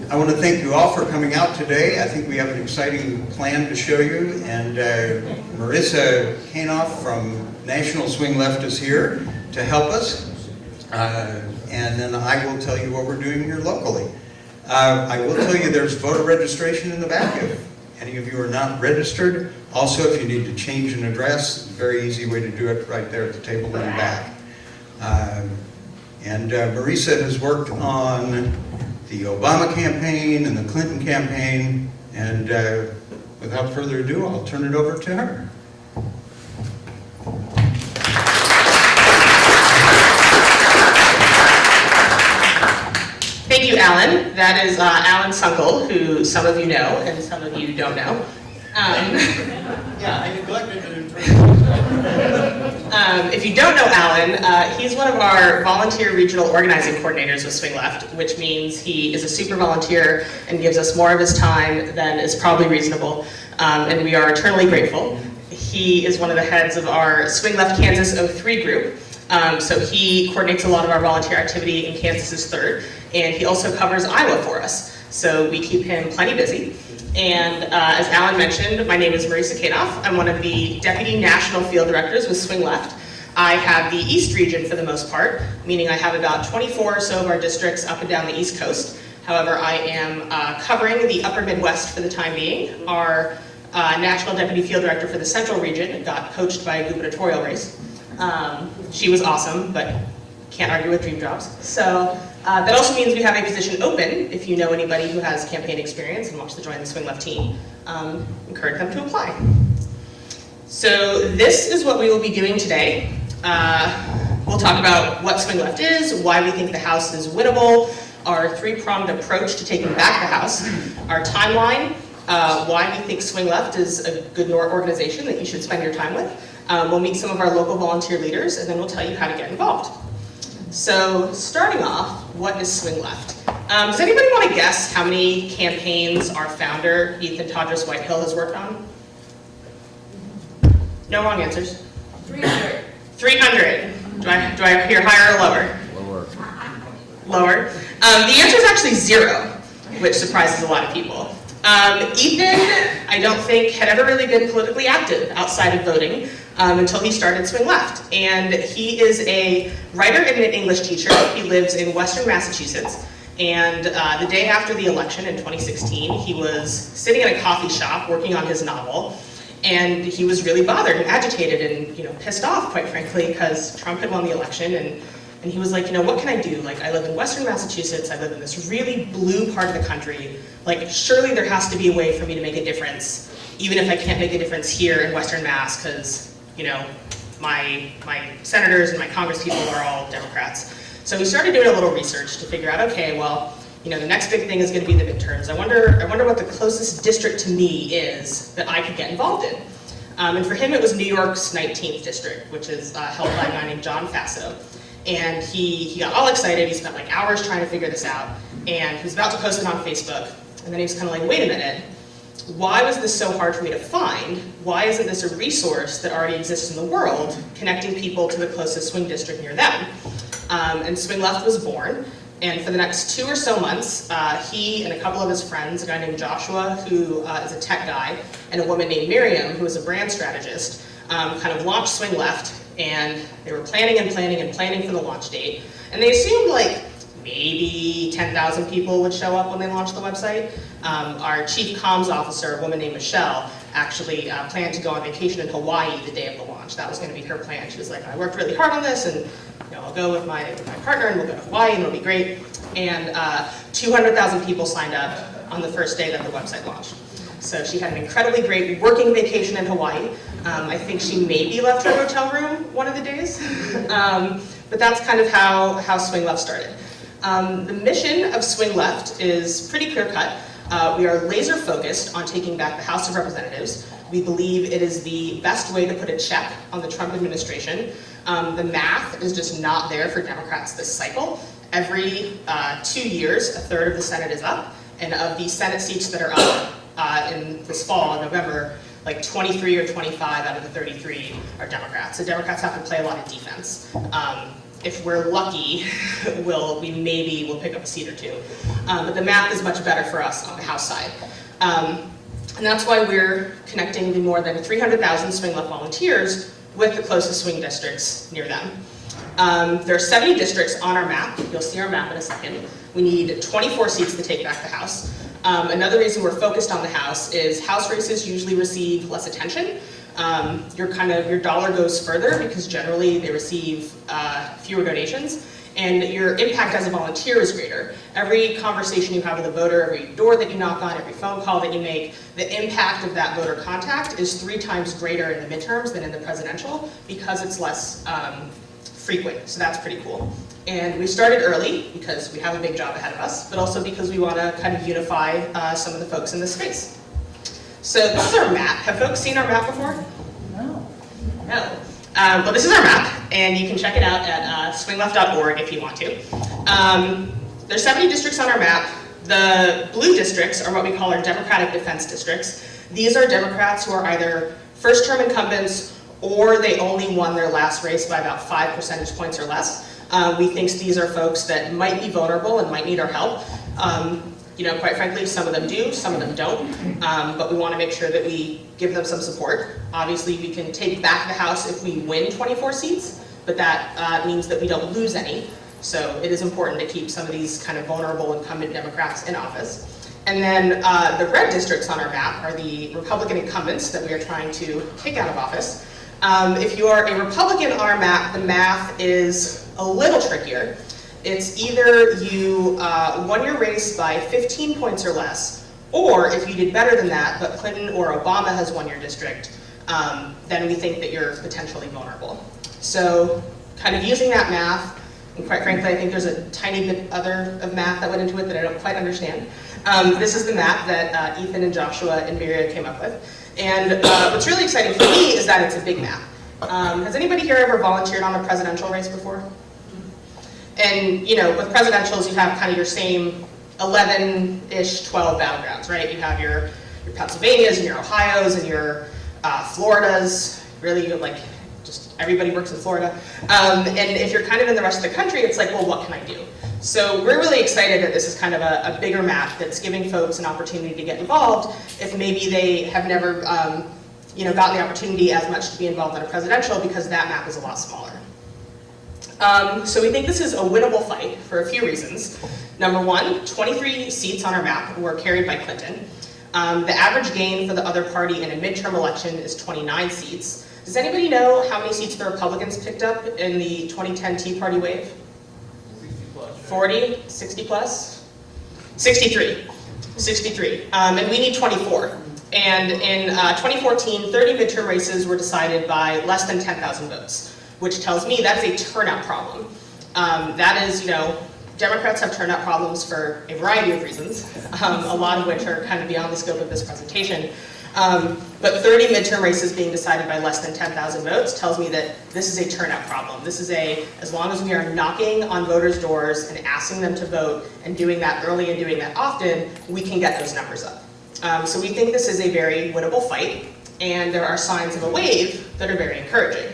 I want to thank you all for coming out today. I think we have an exciting plan to show you, and Marissa Kanoff from National Swing Left is here to help us, and then I will tell you what we're doing here locally. I will tell you there's voter registration in the back if any of you are not registered. Also, if you need to change an address, very easy way to do it right there at the table in the back. And Marissa has worked on the Obama campaign and the Clinton campaign, and without further ado, I'll turn it over to her. Thank you, Alan. That is Alan Sunkel, who some of you know and some of you don't know. Yeah, I neglected to introduce. If you don't know Alan, he's one of our volunteer regional organizing coordinators with SwingLeft, which means he is a super volunteer and gives us more of his time than is probably reasonable, and we are eternally grateful. He is one of the heads of our SwingLeft Kansas 03 group, so he coordinates a lot of our volunteer activity in Kansas's 3rd, and he also covers Iowa for us, so we keep him plenty busy. And as Alan mentioned, my name is Marissa Kanoff. I'm one of the Deputy National Field Directors with SwingLeft. I have the East region for the most part, meaning I have about 24 or so of our districts up and down the East Coast. However, I am covering the Upper Midwest for the time being. Our National Deputy Field Director for the Central region got coached by a gubernatorial race. She was awesome, but can't argue with dream jobs. So that also means we have a position open. If you know anybody who has campaign experience and wants to join the SwingLeft team, encourage them to apply. So this is what we will be doing today. We'll talk about what SwingLeft is, why we think the House is winnable, our three-pronged approach to taking back the House, our timeline, why we think SwingLeft is a good organization that you should spend your time with. We'll meet some of our local volunteer leaders, and then we'll tell you how to get involved. So starting off, what is SwingLeft? Does anybody want to guess how many campaigns our founder, Ethan Todros Whitehill, has worked on? No wrong answers. 300. 300. Do I hear higher or lower? Lower. Lower. The answer is actually 0, which surprises a lot of people. Ethan, I don't think, had ever really been politically active outside of voting until he started SwingLeft. And he is a writer and an English teacher. He lives in Western Massachusetts. And the day after the election in 2016, he was sitting in a coffee shop working on his novel. And he was really bothered and agitated and pissed off, quite frankly, because Trump had won the election. And he was like, what can I do? Like, I live in Western Massachusetts. I live in this really blue part of the country. Like, surely there has to be a way for me to make a difference, even if I can't make a difference here in Western Mass, because, my senators and my congresspeople are all Democrats. So we started doing a little research to figure out, okay, well, the next big thing is going to be the midterms. I wonder what the closest district to me is that I could get involved in. And for him, it was New York's 19th district, which is held by a guy named John Faso. And he got all excited. He spent like hours trying to figure this out. And he was about to post it on Facebook. And then he was kind of like, wait a minute. Why was this so hard for me to find? Why isn't this a resource that already exists in the world, connecting people to the closest swing district near them? And SwingLeft was born. And for the next 2 or so months, he and a couple of his friends, a guy named Joshua, who is a tech guy, and a woman named Miriam, who is a brand strategist, kind of launched SwingLeft. And they were planning and planning and planning for the launch date. And they assumed like maybe 10,000 people would show up when they launched the website. Our chief comms officer, a woman named Michelle, actually planned to go on vacation in Hawaii the day of the launch. That was going to be her plan. She was like, I worked really hard on this, and I'll go with my partner, and we'll go to Hawaii, and it'll be great. And 200,000 people signed up on the first day that the website launched. So she had an incredibly great working vacation in Hawaii. I think she maybe left her hotel room one of the days. But that's kind of how SwingLeft started. The mission of SwingLeft is pretty clear-cut. We are laser-focused on taking back the House of Representatives. We believe it is the best way to put a check on the Trump administration. The math is just not there for Democrats this cycle. Every 2 years, a third of the Senate is up. And of the Senate seats that are up in this fall, in November, like 23 or 25 out of the 33 are Democrats. So Democrats have to play a lot of defense. if we're lucky, we maybe will pick up a seat or two. But the math is much better for us on the House side. And that's why we're connecting the more than 300,000 SwingLeft volunteers with the closest swing districts near them. There are 70 districts on our map. You'll see our map in a second. We need 24 seats to take back the House. Another reason we're focused on the House is House races usually receive less attention. Your dollar goes further because generally they receive fewer donations, and your impact as a volunteer is greater. Every conversation you have with a voter, every door that you knock on, every phone call that you make, the impact of that voter contact is 3 times greater in the midterms than in the presidential because it's less frequent, so that's pretty cool. And we started early because we have a big job ahead of us, but also because we want to kind of unify some of the folks in this space. So this is our map. Have folks seen our map before? No. No. Well, this is our map, and you can check it out at swingleft.org if you want to. There's 70 districts on our map. The blue districts are what we call our Democratic Defense Districts. These are Democrats who are either first-term incumbents or they only won their last race by about 5 percentage points or less. We think these are folks that might be vulnerable and might need our help. Quite frankly, some of them do, some of them don't, but we want to make sure that we give them some support. Obviously, we can take back the House if we win 24 seats, but that means that we don't lose any. So it is important to keep some of these kind of vulnerable incumbent Democrats in office. And then the red districts on our map are the Republican incumbents that we are trying to take out of office. If you are a Republican on our map, the math is a little trickier. It's either you won your race by 15 points or less, or if you did better than that, but Clinton or Obama has won your district, then we think that you're potentially vulnerable. So kind of using that math, and quite frankly, I think there's a tiny bit other of math that went into it that I don't quite understand. This is the map that Ethan and Joshua and Miria came up with. And what's really exciting for me is that it's a big map. Has anybody here ever volunteered on a presidential race before? And with presidentials, you have kind of your same 11-ish, 12 battlegrounds, right? You have your Pennsylvanias and your Ohios and your Floridas. Really, just everybody works in Florida. And if you're kind of in the rest of the country, it's like, well, what can I do? So we're really excited that this is kind of a bigger map that's giving folks an opportunity to get involved if maybe they have never gotten the opportunity as much to be involved in a presidential because that map is a lot smaller. So we think this is a winnable fight for a few reasons. Number one, 23 seats on our map were carried by Clinton. The average gain for the other party in a midterm election is 29 seats. Does anybody know how many seats the Republicans picked up in the 2010 Tea Party wave? 40, 60 plus? 63. And we need 24. And in 2014, 30 midterm races were decided by less than 10,000 votes, which tells me that's a turnout problem. That is, Democrats have turnout problems for a variety of reasons, a lot of which are kind of beyond the scope of this presentation. But 30 midterm races being decided by less than 10,000 votes tells me that this is a turnout problem. This is as long as we are knocking on voters' doors and asking them to vote and doing that early and doing that often, we can get those numbers up. So we think this is a very winnable fight, and there are signs of a wave that are very encouraging.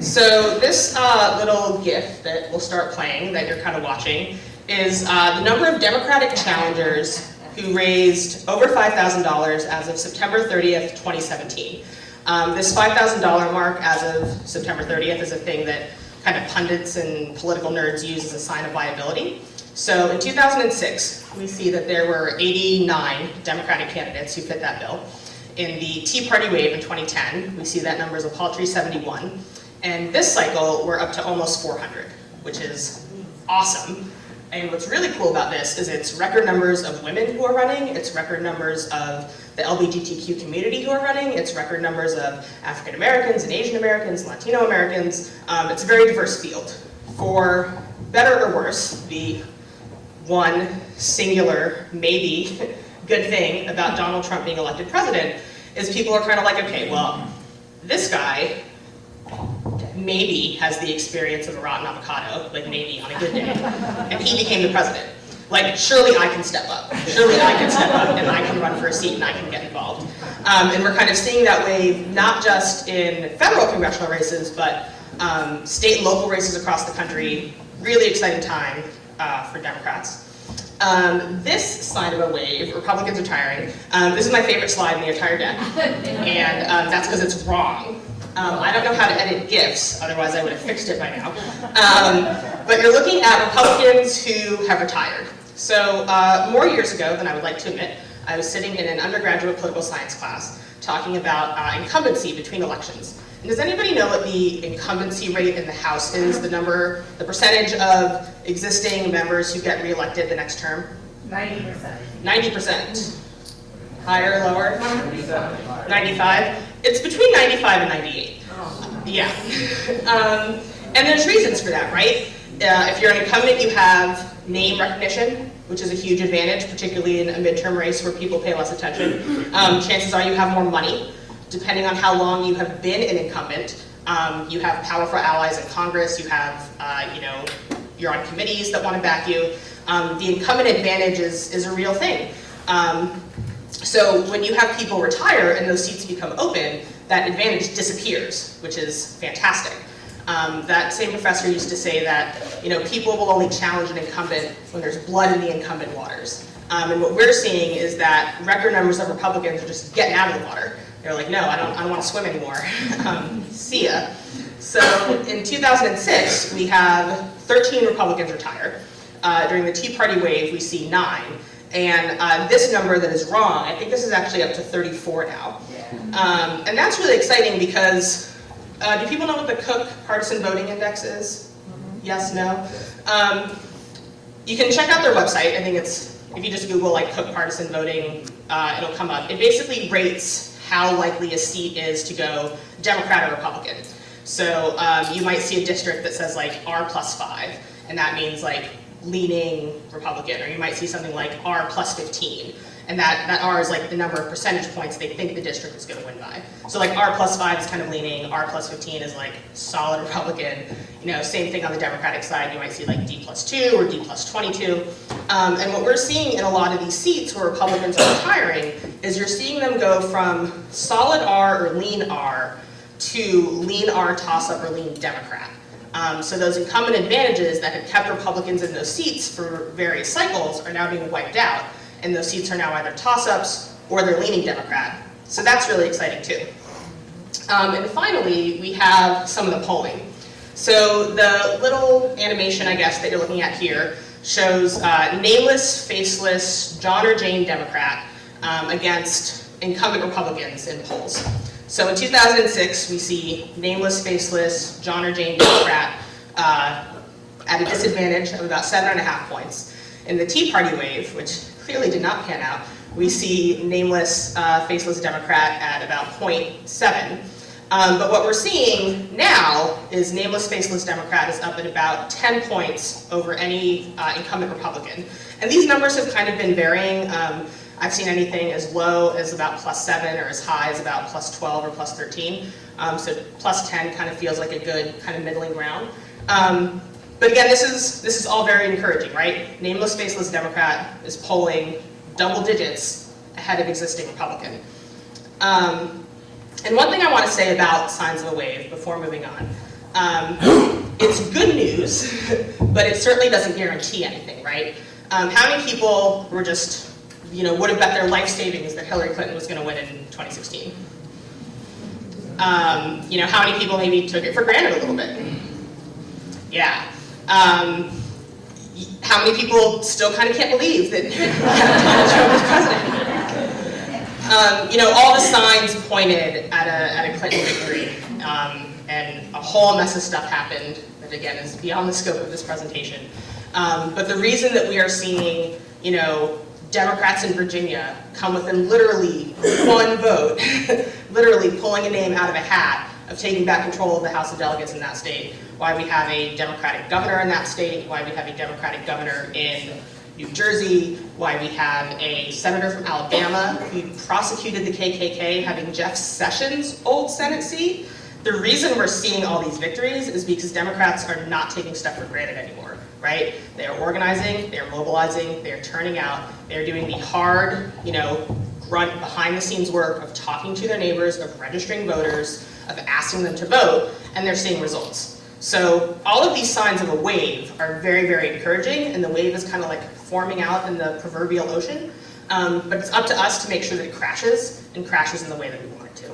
So this little GIF that we'll start playing, that you're kind of watching, is the number of Democratic challengers who raised over $5,000 as of September 30th, 2017. This $5,000 mark as of September 30th is a thing that kind of pundits and political nerds use as a sign of viability. So in 2006, we see that there were 89 Democratic candidates who fit that bill. In the Tea Party wave in 2010, we see that number is a paltry 71. And this cycle, we're up to almost 400, which is awesome. And what's really cool about this is it's record numbers of women who are running, it's record numbers of the LGBTQ community who are running, it's record numbers of African Americans and Asian Americans, Latino Americans. It's a very diverse field. For better or worse, the one singular, maybe, good thing about Donald Trump being elected president is people are kind of like, okay, well, this guy maybe has the experience of a rotten avocado, like maybe on a good day, and he became the president. Like, surely I can step up. Surely I can step up and I can run for a seat and I can get involved. And we're kind of seeing that wave not just in federal congressional races, but State and local races across the country, really exciting time for Democrats. This sign of a wave, Republicans are tiring. This is my favorite slide in the entire deck, and that's because it's wrong. I don't know how to edit GIFs, otherwise I would have fixed it by now. But you're looking at Republicans who have retired. So more years ago than I would like to admit, I was sitting in an undergraduate political science class talking about incumbency between elections. And does anybody know what the incumbency rate in the House is, the percentage of existing members who get reelected the next term? 90%. 90%. Higher, lower? 95? It's between 95 and 98. Yeah. And there's reasons for that, right? If you're an incumbent, you have name recognition, which is a huge advantage, particularly in a midterm race where people pay less attention. Chances are you have more money. Depending on how long you have been an incumbent, you have powerful allies in Congress, you have, you're on committees that want to back you. The incumbent advantage is a real thing. So when you have people retire and those seats become open, that advantage disappears, which is fantastic. That same professor used to say that people will only challenge an incumbent when there's blood in the incumbent waters. And what we're seeing is that record numbers of Republicans are just getting out of the water. They're like, no, I don't want to swim anymore. See ya. So in 2006, we have 13 Republicans retire. During the Tea Party wave, we see 9. And this number that is wrong, I think this is actually up to 34 now. And that's really exciting because, do people know what the Cook Partisan Voting Index is? Yes, no? You can check out their website. I think it's, if you just Google like Cook Partisan Voting, it'll come up. It basically rates how likely a seat is to go Democrat or Republican. So you might see a district that says like R+5, and that means like leaning Republican, or you might see something like R+15, and that R is like the number of percentage points they think the district is going to win by. So like R+5 is kind of leaning, R+15 is like solid Republican. Same thing on the Democratic side, you might see like D+2 or D+22. And what we're seeing in a lot of these seats where Republicans are retiring is you're seeing them go from solid R or lean R to lean R toss-up or lean Democrat. So those incumbent advantages that had kept Republicans in those seats for various cycles are now being wiped out, and those seats are now either toss-ups or they're leaning Democrat. So that's really exciting too. And finally, we have some of the polling. So the little animation, I guess, that you're looking at here shows nameless, faceless John or Jane Democrat against incumbent Republicans in polls. So in 2006, we see nameless, faceless John or Jane Democrat at a disadvantage of about 7.5 points. In the Tea Party wave, which clearly did not pan out, we see nameless, faceless Democrat at about 0.7. But what we're seeing now is nameless, faceless Democrat is up at about 10 points over any incumbent Republican. And these numbers have kind of been varying. I've seen anything as low as about +7 or as high as about +12 or +13. So +10 kind of feels like a good kind of middling ground. But again, this is all very encouraging, right? Nameless, faceless Democrat is polling double digits ahead of existing Republican. And one thing I want to say about signs of a wave before moving on, it's good news, but it certainly doesn't guarantee anything, right? How many people were just, would have bet their life savings that Hillary Clinton was going to win in 2016? How many people maybe took it for granted a little bit? Yeah. How many people still kind of can't believe that Donald Trump is president? All the signs pointed at a Clinton victory, and a whole mess of stuff happened that, again, is beyond the scope of this presentation. But the reason that we are seeing, Democrats in Virginia come within literally one vote, literally pulling a name out of a hat of taking back control of the House of Delegates in that state, why we have a Democratic governor in that state, why we have a Democratic governor in New Jersey, why we have a senator from Alabama who prosecuted the KKK having Jeff Sessions' old Senate seat. The reason we're seeing all these victories is because Democrats are not taking stuff for granted anymore, right? They are organizing, they are mobilizing, they are turning out, they are doing the hard, grunt behind the scenes work of talking to their neighbors, of registering voters, of asking them to vote, and they're seeing results. So all of these signs of a wave are very, very encouraging, and the wave is kind of like forming out in the proverbial ocean. But it's up to us to make sure that it crashes, and crashes in the way that we want it to.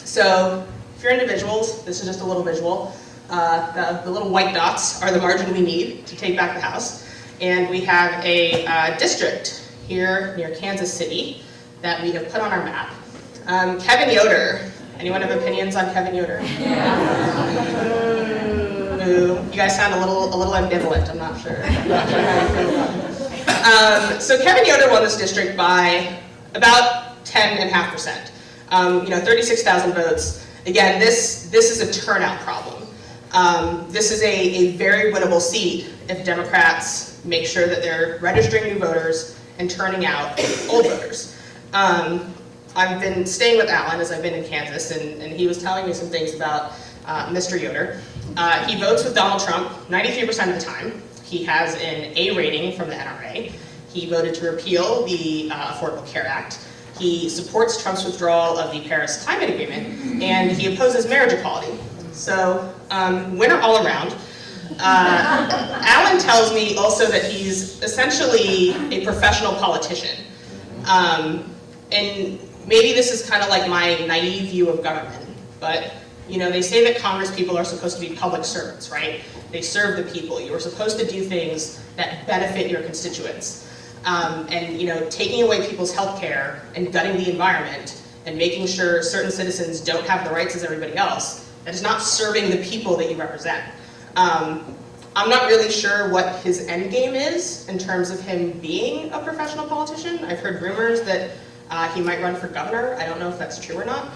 So if you're individuals, this is just a little visual. The little white dots are the margin we need to take back the House. And we have a district here near Kansas City that we have put on our map. Kevin Yoder. Anyone have opinions on Kevin Yoder? You guys sound a little ambivalent. I'm not sure. How you feel about it. So Kevin Yoder won this district by about 10.5%. 36,000 votes. Again, this is a turnout problem. This is a very winnable seat if Democrats make sure that they're registering new voters and turning out old voters. I've been staying with Alan as I've been in Kansas, and he was telling me some things about Mr. Yoder. He votes with Donald Trump 93% of the time. He has an A rating from the NRA. He voted to repeal the Affordable Care Act. He supports Trump's withdrawal of the Paris Climate Agreement, and he opposes marriage equality. So, winner all around. Alan tells me also that he's essentially a professional politician. And maybe this is kind of like my naive view of government, but they say that Congress people are supposed to be public servants, right? They serve the people. You are supposed to do things that benefit your constituents. Taking away people's health care and gutting the environment and making sure certain citizens don't have the rights as everybody else, that is not serving the people that you represent. I'm not really sure what his end game is in terms of him being a professional politician. I've heard rumors that he might run for governor. I don't know if that's true or not.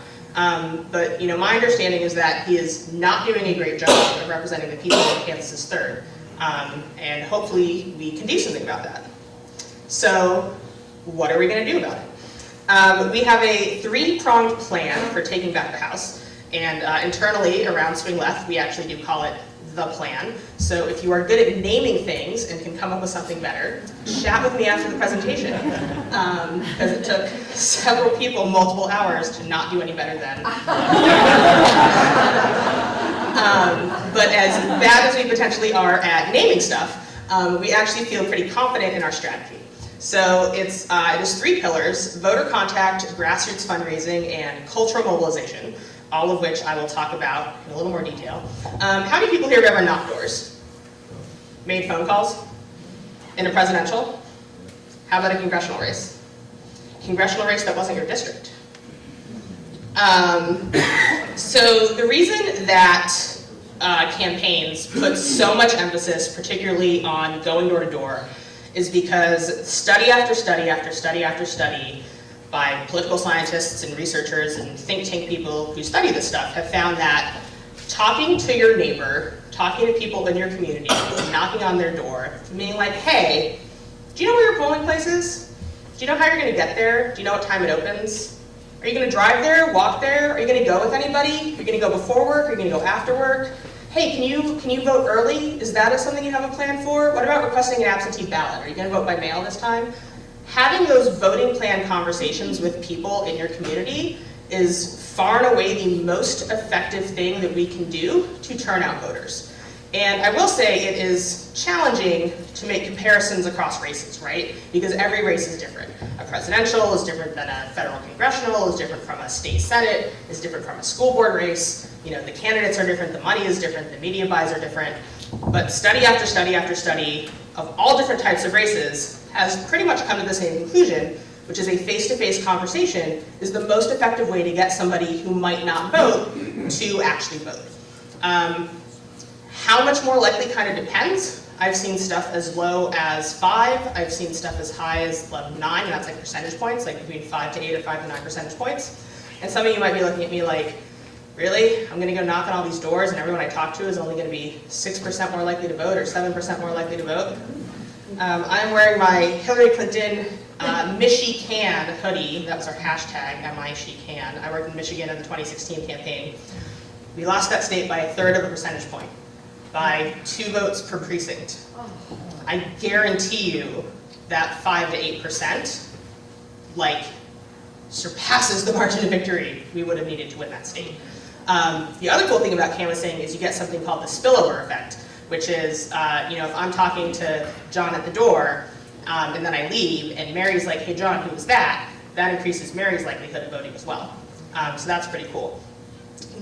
But my understanding is that he is not doing a great job of representing the people of Kansas 3rd. And hopefully we can do something about that. So what are we going to do about it? We have a 3-pronged plan for taking back the House. And internally around SwingLeft, we actually do call it the plan. So if you are good at naming things and can come up with something better, chat with me after the presentation. Because it took several people multiple hours to not do any better than. But as bad as we potentially are at naming stuff, we actually feel pretty confident in our strategy. So it is 3 pillars: voter contact, grassroots fundraising, and cultural mobilization, all of which I will talk about in a little more detail. How many people here have ever knocked doors? Made phone calls? In a presidential? How about a congressional race? Congressional race that wasn't your district. So the reason that campaigns put so much emphasis, particularly on going door to door, is because study after study after study after study by political scientists and researchers and think tank people who study this stuff have found that talking to your neighbor, talking to people in your community, knocking on their door, being like, hey, do you know where your polling place is? Do you know how you're going to get there? Do you know what time it opens? Are you going to drive there, walk there? Are you going to go with anybody? Are you going to go before work? Are you going to go after work? Hey, can you vote early? Is that something you have a plan for? What about requesting an absentee ballot? Are you going to vote by mail this time? Having those voting plan conversations with people in your community is far and away the most effective thing that we can do to turn out voters. And I will say it is challenging to make comparisons across races, right? Because every race is different. A presidential is different than a federal congressional, is different from a state senate, is different from a school board race. The candidates are different, the money is different, the media buys are different. But study after study after study of all different types of races has pretty much come to the same conclusion, which is a face-to-face conversation is the most effective way to get somebody who might not vote to actually vote. How much more likely kind of depends. I've seen stuff as low as 5. I've seen stuff as high as 9, and that's like percentage points, like between 5 to 8 or 5 to 9 percentage points. And some of you might be looking at me like, really? I'm going to go knock on all these doors and everyone I talk to is only going to be 6% more likely to vote or 7% more likely to vote? I'm wearing my Hillary Clinton #MishSheCan hoodie. That was our hashtag, #MISheCan. I worked in Michigan in the 2016 campaign. We lost that state by 1/3 of a percentage point, by 2 votes per precinct. I guarantee you that 5 to 8% surpasses the margin of victory we would have needed to win that state. The other cool thing about canvassing is you get something called the spillover effect, which is, if I'm talking to John at the door, and then I leave, and Mary's like, hey John, who was that? That increases Mary's likelihood of voting as well. So that's pretty cool.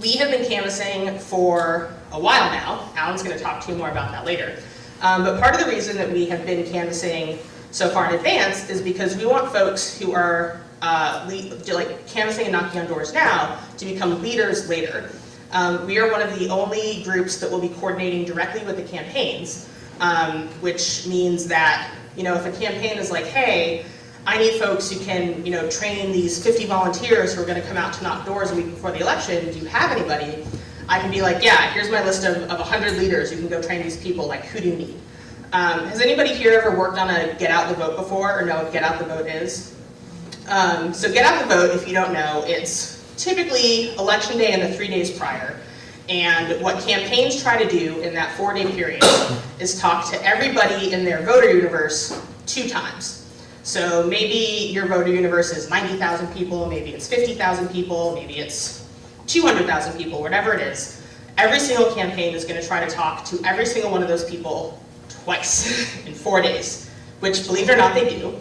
We have been canvassing for a while now. Alan's going to talk to you more about that later. But part of the reason that we have been canvassing so far in advance is because we want folks who are canvassing and knocking on doors now to become leaders later. We are one of the only groups that will be coordinating directly with the campaigns, which means that if a campaign is like, hey, I need folks who can train these 50 volunteers who are going to come out to knock doors a week before the election, do you have anybody? I can be like, yeah, here's my list of 100 leaders who can go train these people, like who do you need? Has anybody here ever worked on a Get Out the Vote before, or know what Get Out the Vote is? So Get Out the Vote, if you don't know, it's typically election day and the 3 days prior. And what campaigns try to do in that 4-day period is talk to everybody in their voter universe 2 times. So maybe your voter universe is 90,000 people, maybe it's 50,000 people, maybe it's 200,000 people, whatever it is. Every single campaign is going to try to talk to every single one of those people twice in 4 days, which, believe it or not, they do.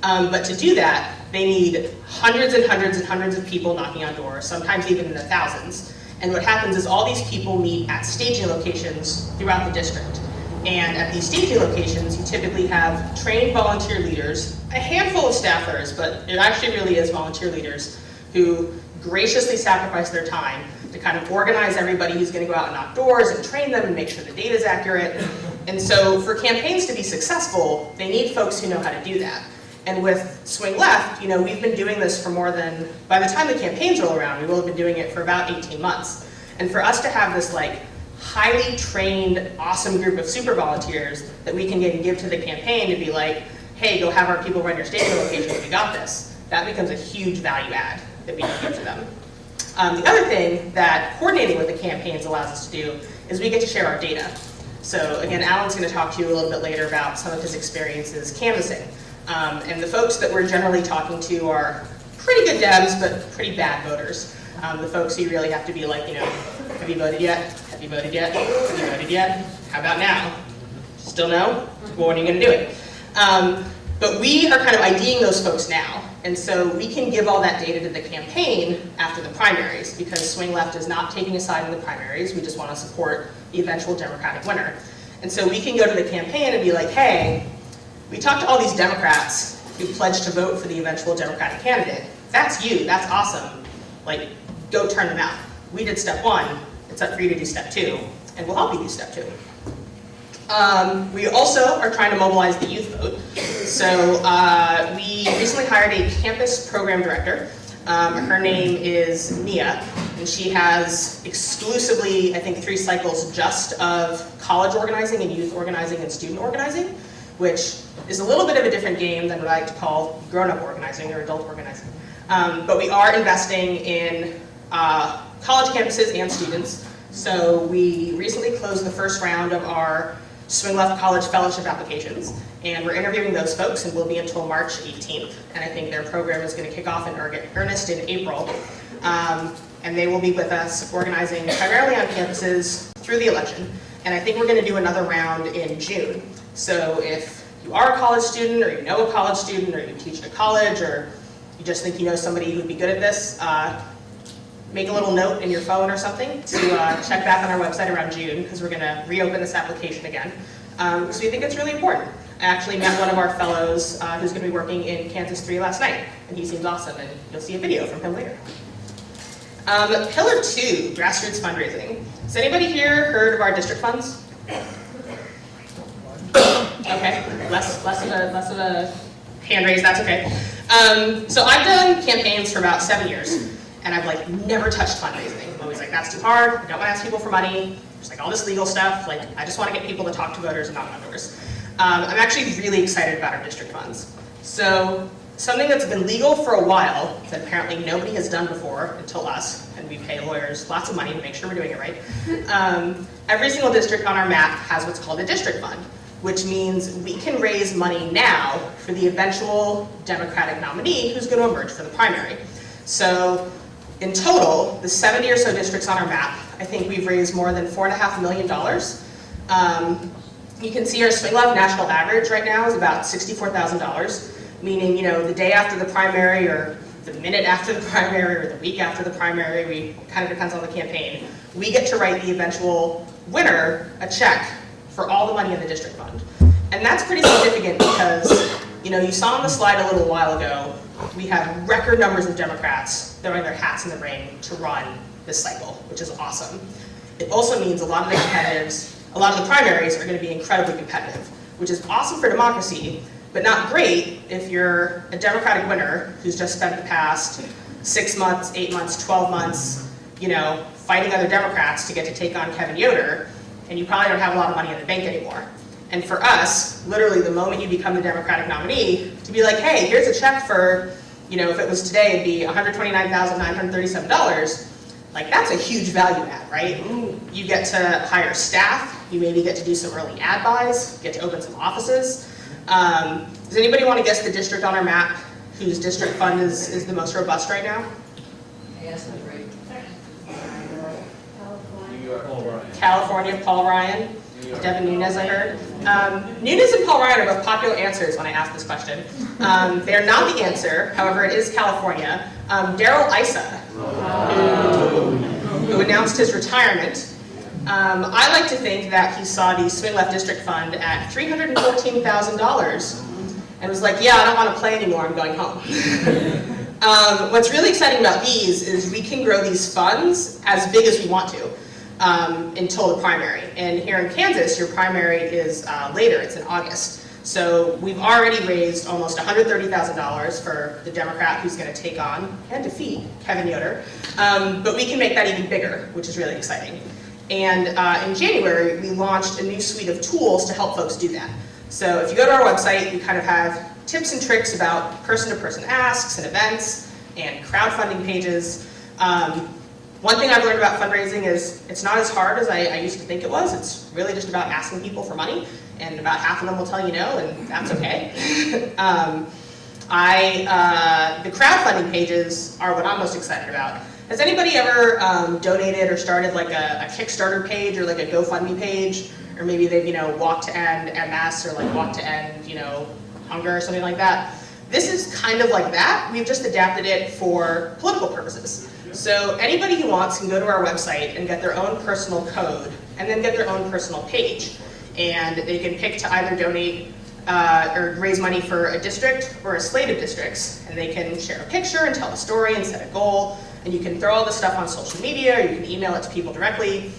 But to do that, they need hundreds and hundreds and hundreds of people knocking on doors, sometimes even in the thousands. And what happens is all these people meet at staging locations throughout the district. And at these staging locations, you typically have trained volunteer leaders, a handful of staffers, but it actually really is volunteer leaders who graciously sacrifice their time to kind of organize everybody who's going to go out and knock doors and train them and make sure the data is accurate. And so for campaigns to be successful, they need folks who know how to do that. And with SwingLeft, we've been doing this for more than, by the time the campaigns roll around, we will have been doing it for about 18 months. And for us to have this highly trained, awesome group of super volunteers that we can give to the campaign to be like, hey, go have our people run your staging locations, we got this. That becomes a huge value add that we can give to them. The other thing that coordinating with the campaigns allows us to do is we get to share our data. So again, Alan's going to talk to you a little bit later about some of his experiences canvassing. And the folks that we're generally talking to are pretty good Dems, but pretty bad voters. The folks who you really have to be like, have you voted yet? Have you voted yet? Have you voted yet? How about now? Still no? Well, when are you going to do it? But we are kind of IDing those folks now. And so we can give all that data to the campaign after the primaries, because SwingLeft is not taking a side in the primaries. We just want to support the eventual Democratic winner. And so we can go to the campaign and be like, hey, we talked to all these Democrats who pledged to vote for the eventual Democratic candidate. That's you. That's awesome. Go turn them out. We did step 1. It's up for you to do step 2, and we'll help you do step 2. We also are trying to mobilize the youth vote. So we recently hired a campus program director. Her name is Nia, and she has exclusively, I think, 3 cycles just of college organizing and youth organizing and student organizing, which is a little bit of a different game than what I like to call grown-up organizing or adult organizing. But we are investing in college campuses and students. So we recently closed the first round of our SwingLeft College Fellowship applications, and we're interviewing those folks, and we'll be until March 18th. And I think their program is going to kick off in earnest in April. And they will be with us organizing primarily on campuses through the election. And I think we're going to do another round in June. So if you are a college student, or you know a college student, or you teach at a college, or you just think you know somebody who would be good at this, make a little note in your phone or something to check back on our website around June, because we're going to reopen this application again. Because we think it's really important. I actually met one of our fellows who's going to be working in Kansas 3 last night, and he seems awesome, and you'll see a video from him later. Pillar 2, grassroots fundraising. Has anybody here heard of our district funds? Okay, less of a hand raise, that's okay. So I've done campaigns for about 7 years. And I've never touched fundraising. I'm always like, that's too hard. I don't want to ask people for money. There's all this legal stuff. I just want to get people to talk to voters and knock on doors. I'm actually really excited about our district funds. So something that's been legal for a while that apparently nobody has done before until us, and we pay lawyers lots of money to make sure we're doing it right. Every single district on our map has what's called a district fund, which means we can raise money now for the eventual Democratic nominee who's going to emerge for the primary. So In total, the 70 or so districts on our map, I think we've raised more than $4.5 million. You can see our SwingLeft national average right now is about $64,000, meaning, the day after the primary or the minute after the primary or the week after the primary, it kind of depends on the campaign, we get to write the eventual winner a check for all the money in the district fund. And that's pretty significant because, you saw on the slide a little while ago, we have record numbers of Democrats throwing their hats in the ring to run this cycle, which is awesome. It also means a lot of the primaries are going to be incredibly competitive, which is awesome for democracy, but not great if you're a Democratic winner who's just spent the past 6 months, 8 months, 12 months, fighting other Democrats to get to take on Kevin Yoder, and you probably don't have a lot of money in the bank anymore. And for us, literally the moment you become the Democratic nominee, to be like, hey, here's a check for, if it was today, it'd be $129,937, like that's a huge value add, right? You get to hire staff, you maybe get to do some early ad buys, get to open some offices. Does anybody want to guess the district on our map whose district fund is the most robust right now? Yes, that's right. California, Paul Ryan, Devin Nunes, I heard. Nunes and Paul Ryan are both popular answers when I ask this question. They are not the answer, however, it is California. Darrell Issa, who announced his retirement, I like to think that he saw the SwingLeft District Fund at $314,000 and was like, yeah, I don't want to play anymore, I'm going home. What's really exciting about these is we can grow these funds as big as we want to. Until the primary. And here in Kansas, your primary is later, it's in August. So we've already raised almost $130,000 for the Democrat who's going to take on and defeat Kevin Yoder. But we can make that even bigger, which is really exciting. And in January, we launched a new suite of tools to help folks do that. So if you go to our website, we kind of have tips and tricks about person-to-person asks and events and crowdfunding pages. One thing I've learned about fundraising is it's not as hard as I used to think it was. It's really just about asking people for money, and about half of them will tell you no, and that's okay. The crowdfunding pages are what I'm most excited about. Has anybody ever donated or started like a Kickstarter page or like a GoFundMe page? Or maybe they've, walked to end MS or like walked to end, hunger or something like that. This is kind of like that. We've just adapted it for political purposes. So anybody who wants can go to our website and get their own personal code and then get their own personal page. And they can pick to either donate or raise money for a district or a slate of districts. And they can share a picture and tell a story and set a goal. And you can throw all this stuff on social media, or you can email it to people directly.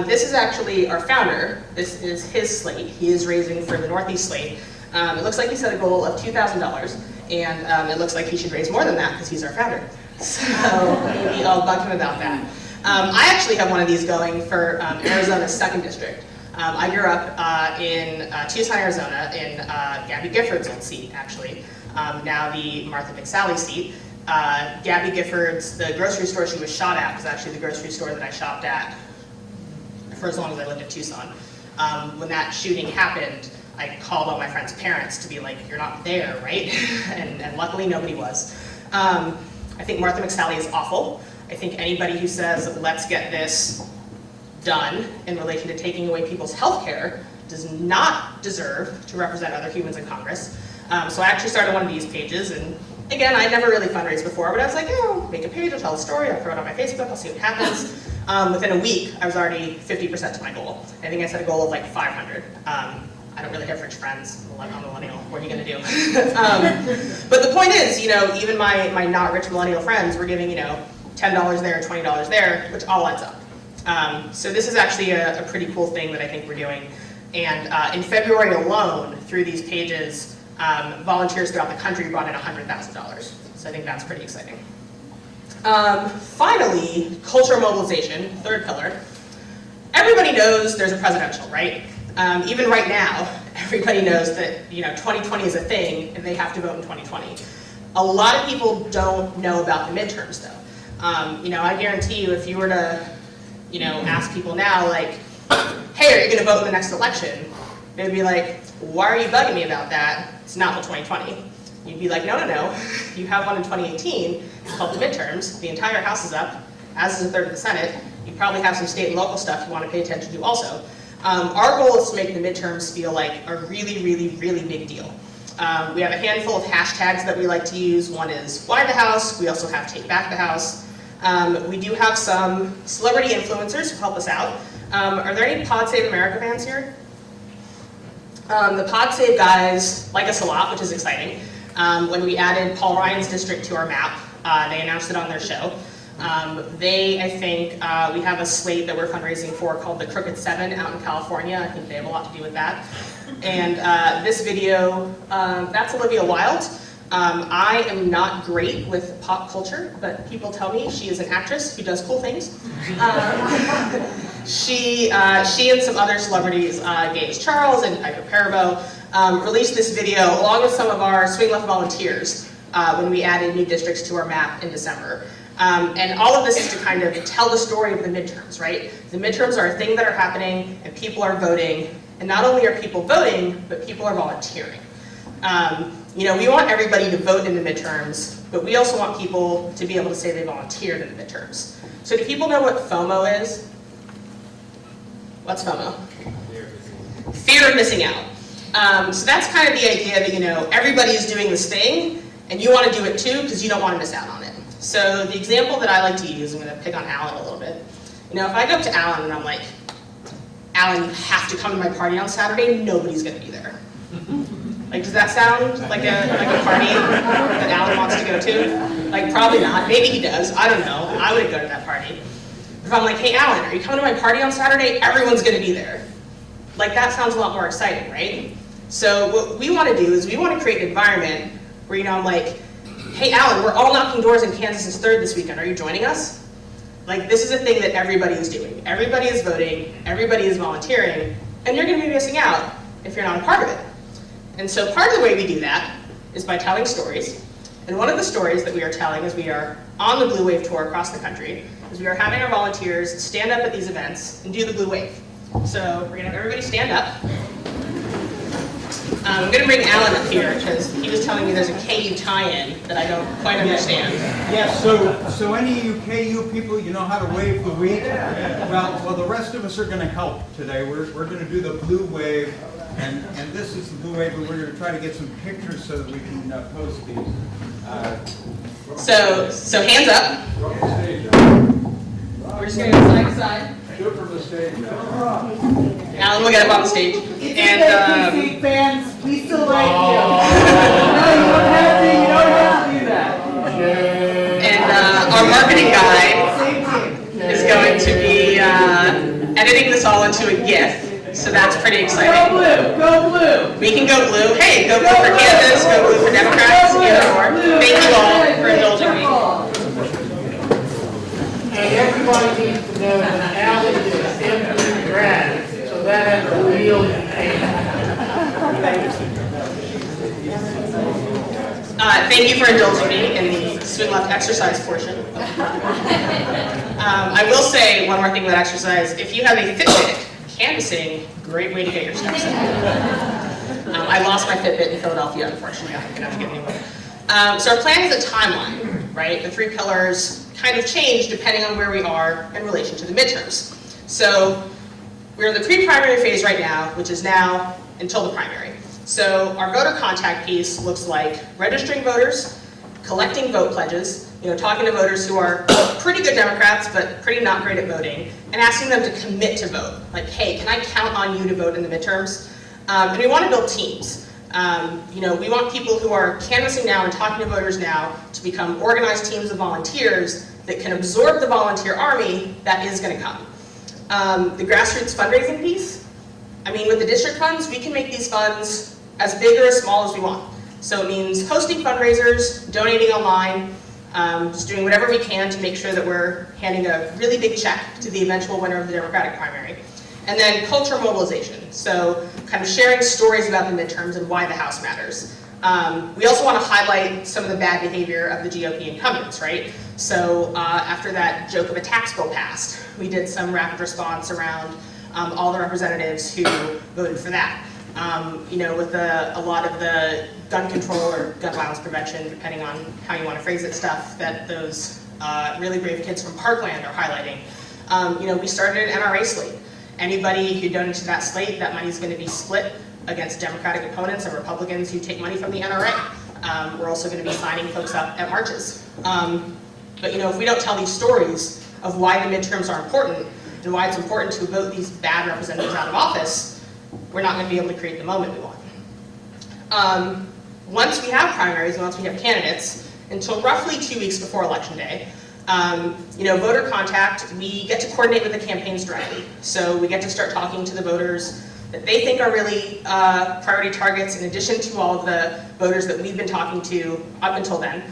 This is actually our founder. This is his slate. He is raising for the Northeast slate. It looks like he set a goal of $2,000. And it looks like he should raise more than that because he's our founder. So maybe I'll bug him about that. I actually have one of these going for Arizona's 2nd district. I grew up in Tucson, Arizona, in Gabby Gifford's old seat, actually. Now the Martha McSally seat. Gabby Gifford's, the grocery store she was shot at was actually the grocery store that I shopped at for as long as I lived in Tucson. When that shooting happened, I called all my friends' parents to be like, you're not there, right? and luckily nobody was. I think Martha McSally is awful. I think anybody who says, let's get this done in relation to taking away people's health care does not deserve to represent other humans in Congress. So I actually started one of these pages, and again, I never really fundraised before, but I was like, I'll make a page, I'll tell a story, I'll throw it on my Facebook, I'll see what happens. Within a week, I was already 50% to my goal. I think I set a goal of like 500. I don't really have rich friends. I'm a millennial. What are you going to do? But the point is, even my not rich millennial friends were giving, $10 there, $20 there, which all adds up. So this is actually a pretty cool thing that I think we're doing. And in February alone, through these pages, volunteers throughout the country brought in $100,000. So I think that's pretty exciting. Finally, cultural mobilization, 3rd pillar. Everybody knows there's a presidential, right? Even right now, everybody knows that 2020 is a thing and they have to vote in 2020. A lot of people don't know about the midterms though. I guarantee you if you were to ask people now like, hey, are you going to vote in the next election? They'd be like, why are you bugging me about that? It's not till 2020. You'd be like, no, no, no. You have one in 2018, it's called the midterms. The entire House is up, as is a third of the Senate. You probably have some state and local stuff you want to pay attention to also. Our goal is to make the midterms feel like a really, really, really big deal. We have a handful of hashtags that we like to use. One is Why the House. We also have Take Back the House. We do have some celebrity influencers who help us out. Are there any Pod Save America fans here? The Pod Save guys like us a lot, which is exciting. When we added Paul Ryan's district to our map, they announced it on their show. I think, we have a slate that we're fundraising for called the Crooked 7 out in California. I think they have a lot to do with that. And this video, that's Olivia Wilde. I am not great with pop culture, but people tell me she is an actress who does cool things. She and some other celebrities, Gage Charles and Piper Perabo, released this video along with some of our SwingLeft volunteers when we added new districts to our map in December. And all of this is to kind of tell the story of the midterms, right? The midterms are a thing that are happening and people are voting. And not only are people voting, but people are volunteering. You know, we want everybody to vote in the midterms, but we also want people to be able to say they volunteered in the midterms. So do people know what FOMO is? What's FOMO? Fear of missing out. So that's kind of the idea that, you know, everybody is doing this thing, and you want to do it too because you don't want to miss out on it. So the example that I like to use, I'm going to pick on Alan a little bit. You know, if I go up to Alan and I'm like, Alan, you have to come to my party on Saturday, nobody's going to be there. Like, does that sound like a party that Alan wants to go to? Like, probably not. Maybe he does. I don't know. I wouldn't go to that party. If I'm like, hey, Alan, are you coming to my party on Saturday? Everyone's going to be there. Like, that sounds a lot more exciting, right? So what we want to do is we want to create an environment where, you know, I'm like, hey, Alan, we're all knocking doors in Kansas's 3rd this weekend. Are you joining us? Like, this is a thing that everybody is doing. Everybody is voting. Everybody is volunteering. And you're going to be missing out if you're not a part of it. And so part of the way we do that is by telling stories. And one of the stories that we are telling as we are on the Blue Wave tour across the country is we are having our volunteers stand up at these events and do the Blue Wave. So we're going to have everybody stand up. I'm going to bring Alan up here because he was telling me there's a KU tie-in that I don't quite understand. Yes, so any of you KU people, you know how to wave the week? Well, the rest of us are going to help today. We're going to do the Blue Wave, and this is the Blue Wave, and we're going to try to get some pictures so that we can post these. So hands up. We're just going to go side to side. Shoot from the stage. Alan will get up on the stage. And fans, we still like you. No, you don't have to do that. And our marketing guy is going to be editing this all into a GIF, so that's pretty exciting. Go blue, go blue. We can go blue. Hey, go blue for Kansas, go blue for Democrats, either or. Thank you all for indulging me. And everybody needs to know that Alan is MD grad, so that has a real impact. Thank you for indulging me in the SwingLeft exercise portion. I will say one more thing about exercise. If you have a Fitbit, canvassing, great way to get your steps in. I lost my Fitbit in Philadelphia, unfortunately. I'm going to have to get a new one. So our plan is a timeline, right? The 3 pillars kind of change depending on where we are in relation to the midterms. So we're in the pre-primary phase right now, which is now until the primary. So our voter contact piece looks like registering voters, collecting vote pledges, you know, talking to voters who are pretty good Democrats but pretty not great at voting, and asking them to commit to vote. Like, hey, can I count on you to vote in the midterms? And we want to build teams. You know, we want people who are canvassing now and talking to voters now to become organized teams of volunteers that can absorb the volunteer army that is going to come. The grassroots fundraising piece, I mean, with the district funds, we can make these funds as big or as small as we want. So it means hosting fundraisers, donating online, just doing whatever we can to make sure that we're handing a really big check to the eventual winner of the Democratic primary. And then cultural mobilization, so kind of sharing stories about the midterms and why the House matters. We also want to highlight some of the bad behavior of the GOP incumbents, right? So after that joke of a tax bill passed, we did some rapid response around all the representatives who voted for that. With a lot of the gun control or gun violence prevention, depending on how you want to phrase it, stuff that those really brave kids from Parkland are highlighting. We started an NRA slate. Anybody who donates to that slate, that money is going to be split against Democratic opponents and Republicans who take money from the NRA. We're also going to be signing folks up at marches. But if we don't tell these stories of why the midterms are important and why it's important to vote these bad representatives out of office, we're not going to be able to create the moment we want. Once we have primaries and once we have candidates, until roughly 2 weeks before Election Day, voter contact, we get to coordinate with the campaigns directly. So we get to start talking to the voters that they think are really priority targets, in addition to all of the voters that we've been talking to up until then.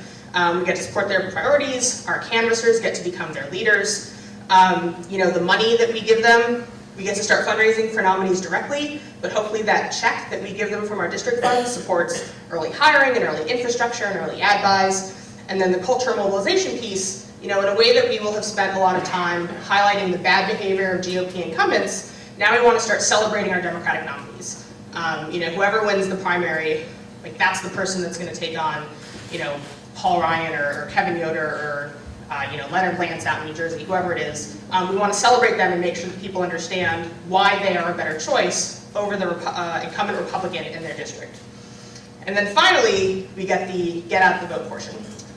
We get to support their priorities. Our canvassers get to become their leaders. The money that we give them, we get to start fundraising for nominees directly, but hopefully that check that we give them from our district funds supports early hiring and early infrastructure and early ad buys. And then the cultural mobilization piece, in a way that we will have spent a lot of time highlighting the bad behavior of GOP incumbents, now we want to start celebrating our Democratic nominees. Whoever wins the primary, that's the person that's going to take on, Paul Ryan or Kevin Yoder or Leonard Lance out in New Jersey, whoever it is. We want to celebrate them and make sure that people understand why they are a better choice over the incumbent Republican in their district. And then finally, we get the get out the vote portion.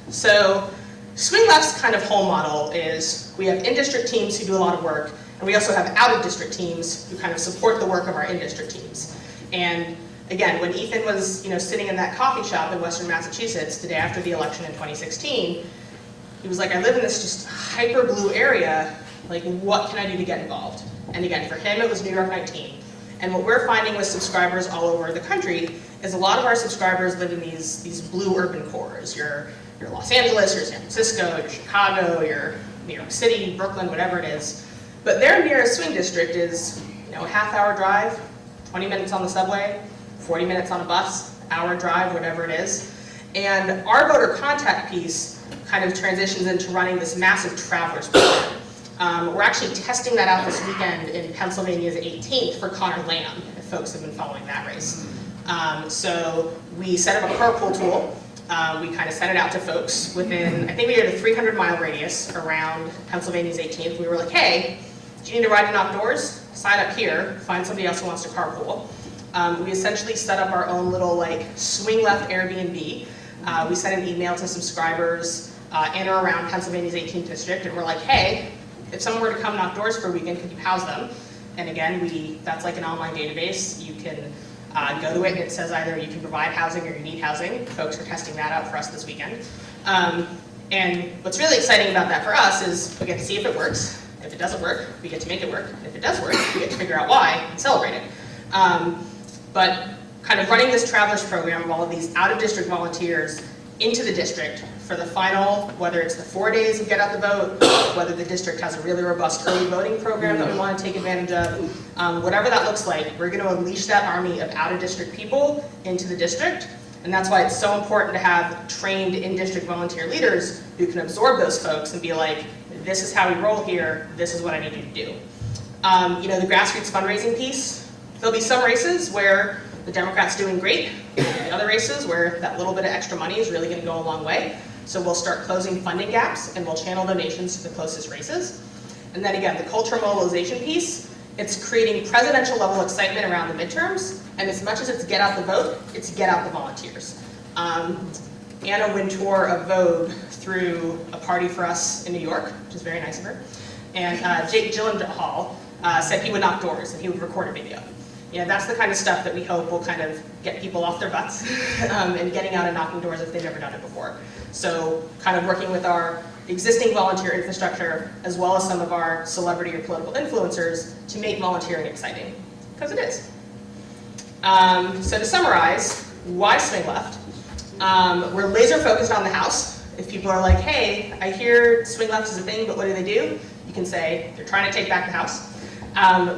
So SwingLeft's kind of whole model is we have in-district teams who do a lot of work, and we also have out-of-district teams who kind of support the work of our in-district teams. And again, when Ethan was sitting in that coffee shop in Western Massachusetts the day after the election in 2016, he was like, I live in this just hyper blue area, what can I do to get involved? And again, for him, it was New York 19. And what we're finding with subscribers all over the country is a lot of our subscribers live in these blue urban cores. You're Los Angeles, you're San Francisco, you're Chicago, you're New York City, Brooklyn, whatever it is. But their nearest swing district is a half-hour drive, 20 minutes on the subway, 40 minutes on a bus, hour drive, whatever it is. And our voter contact piece kind of transitions into running this massive travelers program. We're actually testing that out this weekend in Pennsylvania's 18th for Connor Lamb, if folks have been following that race. So we set up a carpool tool. We kind of sent it out to folks within, I think we did a 300-mile radius around Pennsylvania's 18th. We were like, hey, do you need to ride in outdoors? Sign up here, find somebody else who wants to carpool. We essentially set up our own little SwingLeft Airbnb. We sent an email to subscribers in or around Pennsylvania's 18th district, and we're like, hey, if someone were to come knock doors for a weekend, could you house them? And again, that's like an online database. You can go to it, and it says either you can provide housing or you need housing. Folks are testing that out for us this weekend. And what's really exciting about that for us is we get to see if it works. If it doesn't work, we get to make it work. If it does work, we get to figure out why and celebrate it. But kind of running this travelers program of all of these out-of-district volunteers into the district for the final, whether it's the 4 days of get out the vote, whether the district has a really robust early voting program that we want to take advantage of, whatever that looks like, we're going to unleash that army of out-of-district people into the district. And that's why it's so important to have trained in-district volunteer leaders who can absorb those folks and be like, this is how we roll here, this is what I need you to do. The grassroots fundraising piece, there'll be some races where the Democrats doing great, and other races where that little bit of extra money is really going to go a long way. So we'll start closing funding gaps and we'll channel donations to the closest races. And then again, the cultural mobilization piece, it's creating presidential level excitement around the midterms, and as much as it's get out the vote, it's get out the volunteers. Anna Wintour of Vogue threw a party for us in New York, which is very nice of her. And Jake Gyllenhaal said he would knock doors and he would record a video. That's the kind of stuff that we hope will kind of get people off their butts and getting out and knocking doors if they've never done it before. So kind of working with our existing volunteer infrastructure as well as some of our celebrity or political influencers to make volunteering exciting, because it is. So to summarize, why SwingLeft? We're laser focused on the House. If people are like, hey, I hear SwingLeft is a thing, but what do? You can say, they're trying to take back the House.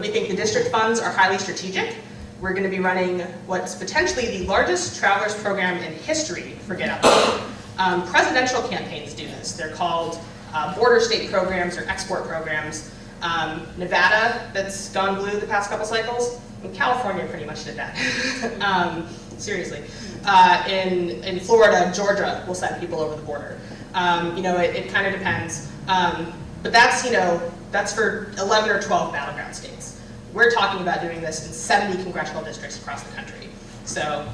We think the district funds are highly strategic. We're going to be running what's potentially the largest travelers program in history for Get Out the Vote. Presidential campaigns do this. They're called border state programs or export programs. Nevada, that's gone blue the past couple cycles, and California pretty much did that. Seriously. In Florida, Georgia will send people over the border. It kind of depends. But that's, that's for 11 or 12 battleground states. We're talking about doing this in 70 congressional districts across the country. So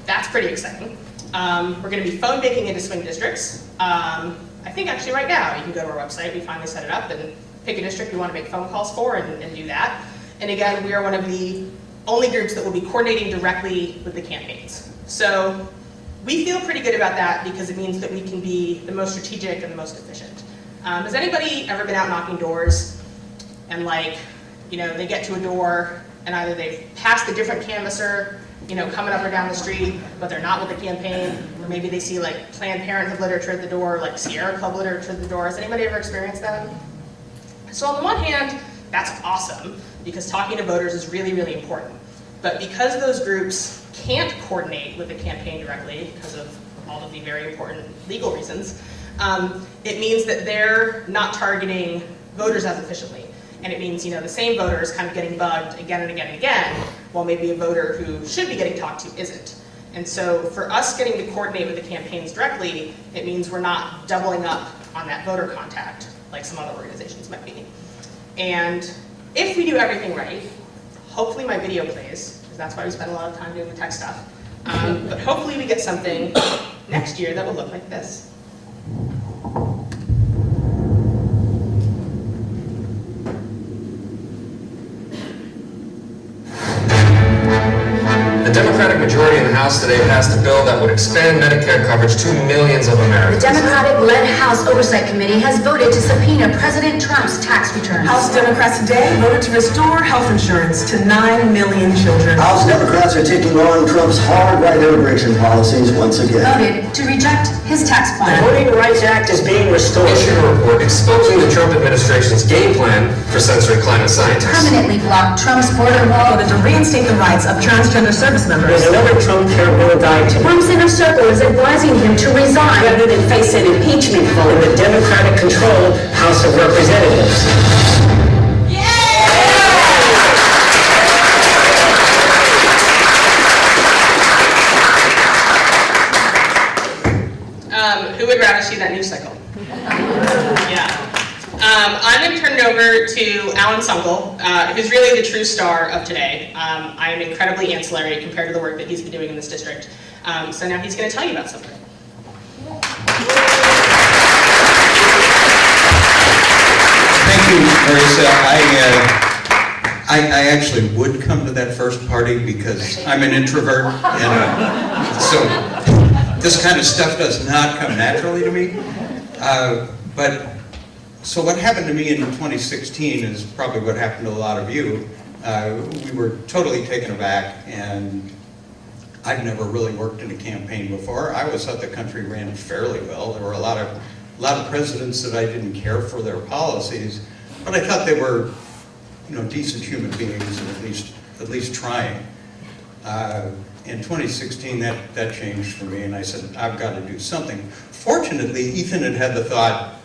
that's pretty exciting. We're going to be phone banking into swing districts. I think actually right now you can go to our website, we finally set it up, and pick a district you want to make phone calls for and do that. And again, we are one of the only groups that will be coordinating directly with the campaigns. So we feel pretty good about that because it means that we can be the most strategic and the most efficient. Has anybody ever been out knocking doors and they get to a door and either they've passed a different canvasser, coming up or down the street, but they're not with the campaign, or maybe they see Planned Parenthood literature at the door, Sierra Club literature at the door. Has anybody ever experienced that? So on the one hand, that's awesome because talking to voters is really, really important. But because those groups can't coordinate with the campaign directly because of all of the very important legal reasons, it means that they're not targeting voters as efficiently. And it means, the same voter is kind of getting bugged again and again and again, while maybe a voter who should be getting talked to isn't. And so for us getting to coordinate with the campaigns directly, it means we're not doubling up on that voter contact like some other organizations might be. And if we do everything right, hopefully my video plays, because that's why we spend a lot of time doing the tech stuff. But hopefully we get something next year that will look like this. The Democratic majority in the House today passed a bill that would expand Medicare coverage to millions of Americans. The Democratic-led House Oversight Committee has voted to subpoena President Trump's tax returns. House Democrats today voted to restore health insurance to 9 million children. House Democrats are taking on Trump's hard right immigration policies once again. Voted to reject his tax plan. The Voting Rights Act is being restored. Issued a report exposing the Trump administration's game plan for censoring climate scientists. Permanently blocked Trump's border wall. Voted to reinstate the rights of transgender service members. There's another Trump care bill dying to Trump's inner circle is advising him to resign rather than face an impeachment vote in the Democratic-controlled House of Representatives. Who would rather see that news cycle? Yeah. I'm going to turn it over to Alan Sunkel, who's really the true star of today. I am incredibly ancillary compared to the work that he's been doing in this district. So now he's going to tell you about something. Thank you, Marissa. I actually would come to that first party because I'm an introvert, and so this kind of stuff does not come naturally to me. So what happened to me in 2016 is probably what happened to a lot of you. We were totally taken aback, and I'd never really worked in a campaign before. I always thought the country ran fairly well. There were a lot of presidents that I didn't care for their policies, but I thought they were, decent human beings and at least trying. In 2016, that changed for me, and I said, I've got to do something. Fortunately, Ethan had the thought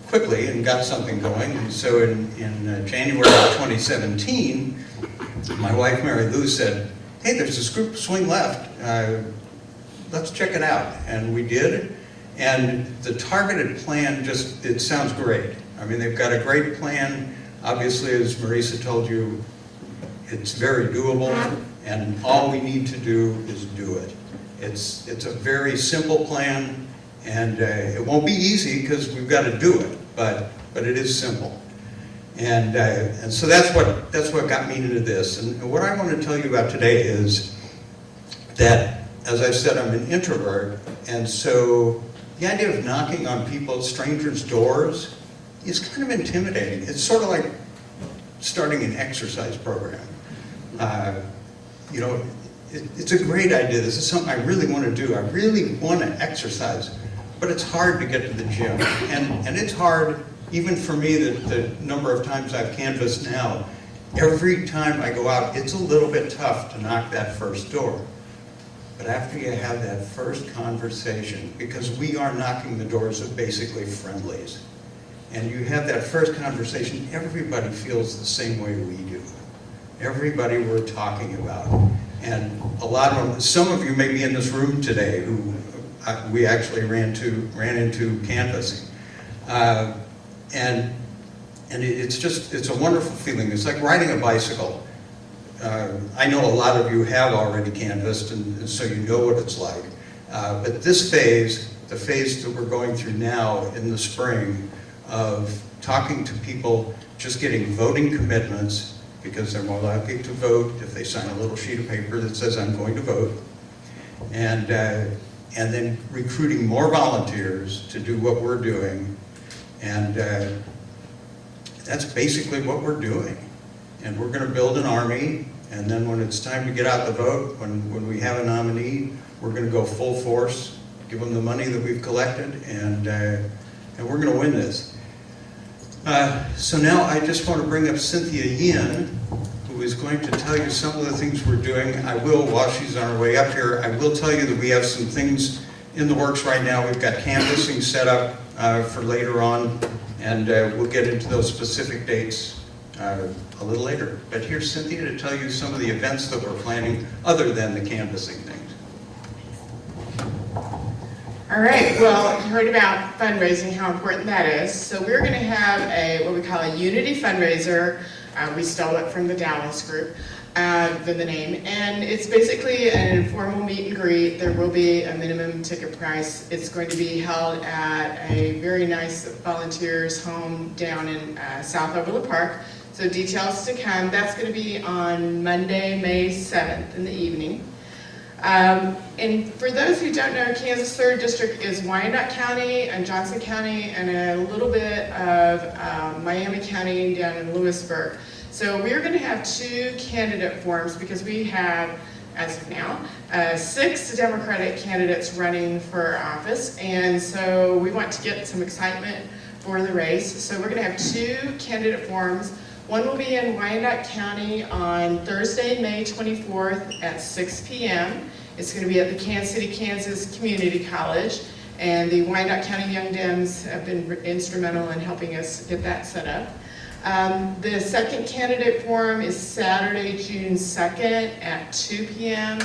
quickly and got something going. And so in January of 2017, my wife, Mary Lou, said, hey, there's this group, SwingLeft. Let's check it out. And we did. And the targeted plan it sounds great. I mean, they've got a great plan. Obviously, as Marissa told you, it's very doable. And all we need to do is do it. It's a very simple plan, and it won't be easy because we've got to do it, but it is simple. And so that's what got me into this. And what I want to tell you about today is that, as I said, I'm an introvert, and so the idea of knocking on strangers' doors is kind of intimidating. It's sort of like starting an exercise program. It's a great idea. This is something I really want to do. I really want to exercise, but it's hard to get to the gym. And it's hard, even for me, the number of times I've canvassed now. Every time I go out, it's a little bit tough to knock that first door. But after you have that first conversation, because we are knocking the doors of basically friendlies, and you have that first conversation, everybody feels the same way we do. Everybody we're talking about. And a lot of them, some of you may be in this room today who we actually ran into canvassing. And it's a wonderful feeling. It's like riding a bicycle. I know a lot of you have already canvassed, and so you know what it's like. But this phase, the phase that we're going through now in the spring of talking to people, just getting voting commitments, because they're more likely to vote if they sign a little sheet of paper that says, I'm going to vote. And then recruiting more volunteers to do what we're doing. And that's basically what we're doing. And we're going to build an army, and then when it's time to get out the vote, when we have a nominee, we're going to go full force, give them the money that we've collected, and we're going to win this. So now I just want to bring up Cynthia Yin, who is going to tell you some of the things we're doing. I will, while she's on her way up here, I will tell you that we have some things in the works right now. We've got canvassing set up for later on, and we'll get into those specific dates a little later. But here's Cynthia to tell you some of the events that we're planning other than the canvassing things. All right, well, you heard about fundraising, how important that is. So we're going to have what we call a Unity fundraiser. We stole it from the Dallas group, the name. And it's basically an informal meet and greet. There will be a minimum ticket price. It's going to be held at a very nice volunteers home down in South Overland Park. So details to come. That's going to be on Monday, May 7th in the evening. And for those who don't know, Kansas 3rd District is Wyandotte County and Johnson County and a little bit of Miami County down in Lewisburg. So we're going to have 2 candidate forums because we have, as of now, 6 Democratic candidates running for office. And so we want to get some excitement for the race. So we're going to have 2 candidate forums. One will be in Wyandotte County on Thursday, May 24th at 6 p.m. It's going to be at the Kansas City, Kansas Community College, and the Wyandotte County Young Dems have been instrumental in helping us get that set up. The second candidate forum is Saturday, June 2nd at 2 p.m.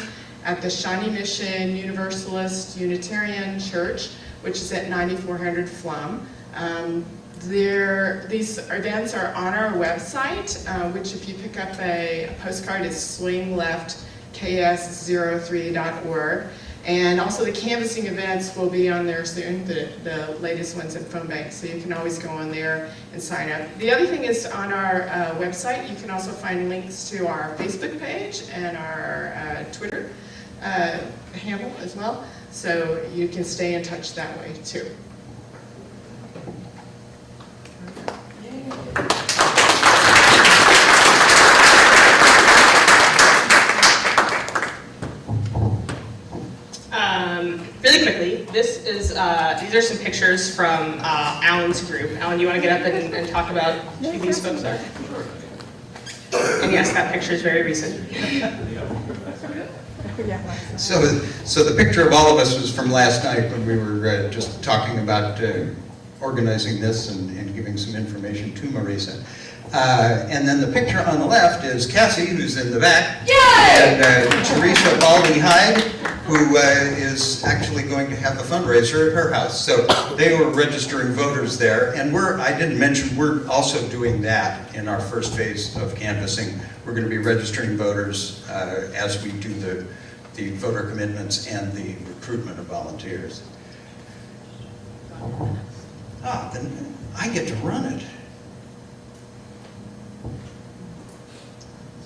at the Shawnee Mission Universalist Unitarian Church, which is at 9400 Flum. These events are on our website, which if you pick up a postcard is SwingLeft ks03.org. And also the canvassing events will be on there soon, the latest ones at Phone Bank, so you can always go on there and sign up. The other thing is on our website, you can also find links to our Facebook page and our Twitter handle as well, so you can stay in touch that way too. Really quickly, these are some pictures from Alan's group. Alan, you want to get up and talk about who these folks are? And yes, that picture is very recent. So the picture of all of us was from last night when we were just talking about organizing this and giving some information to Marisa. And then the picture on the left is Cassie, who's in the back. Yay! And Teresa Baldy-Hyde, who is actually going to have a fundraiser at her house. So they were registering voters there. And I didn't mention, we're also doing that in our first phase of canvassing. We're going to be registering voters as we do the voter commitments and the recruitment of volunteers. Then I get to run it.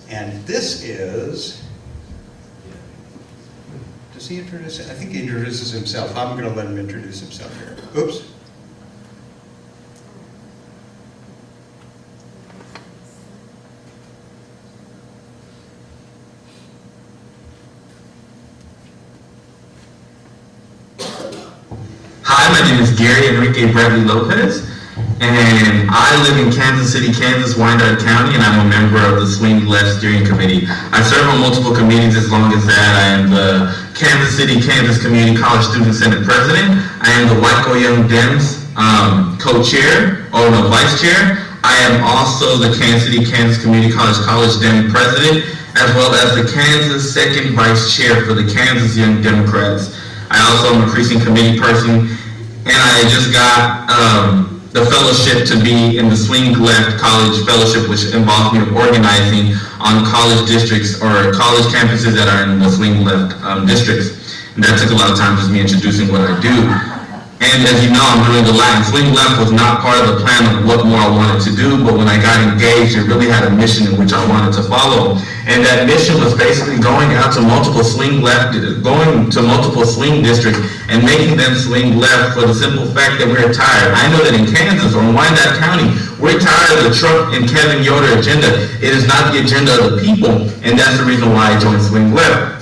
And this is, does he introduce it? I think he introduces himself. I'm going to let him introduce himself here. Oops. Hi, my name is Gary Enrique Bradley Lopez, and I live in Kansas City, Kansas, Wyandotte County, and I'm a member of the SwingLeft Steering Committee. I serve on multiple committees as long as that. I am the Kansas City, Kansas Community College Student Senate President. I am the Waco Young Dems co-chair, or no, vice chair. I am also the Kansas City, Kansas Community College Dem president, as well as the Kansas second vice chair for the Kansas Young Democrats. I also am a precinct committee person, and I just got the fellowship to be in the SwingLeft College Fellowship, which involves me organizing on college districts or college campuses that are in the SwingLeft districts. And that took a lot of time, just me introducing what I do. And as you know, I'm doing a lot. And SwingLeft was not part of the plan of what more I wanted to do, but when I got engaged, it really had a mission in which I wanted to follow. And that mission was basically going out to multiple swing districts and making them swing left for the simple fact that we're tired. I know that in Kansas or in Wyandotte County, we're tired of the Trump and Kevin Yoder agenda. It is not the agenda of the people, and that's the reason why I joined Swing Left.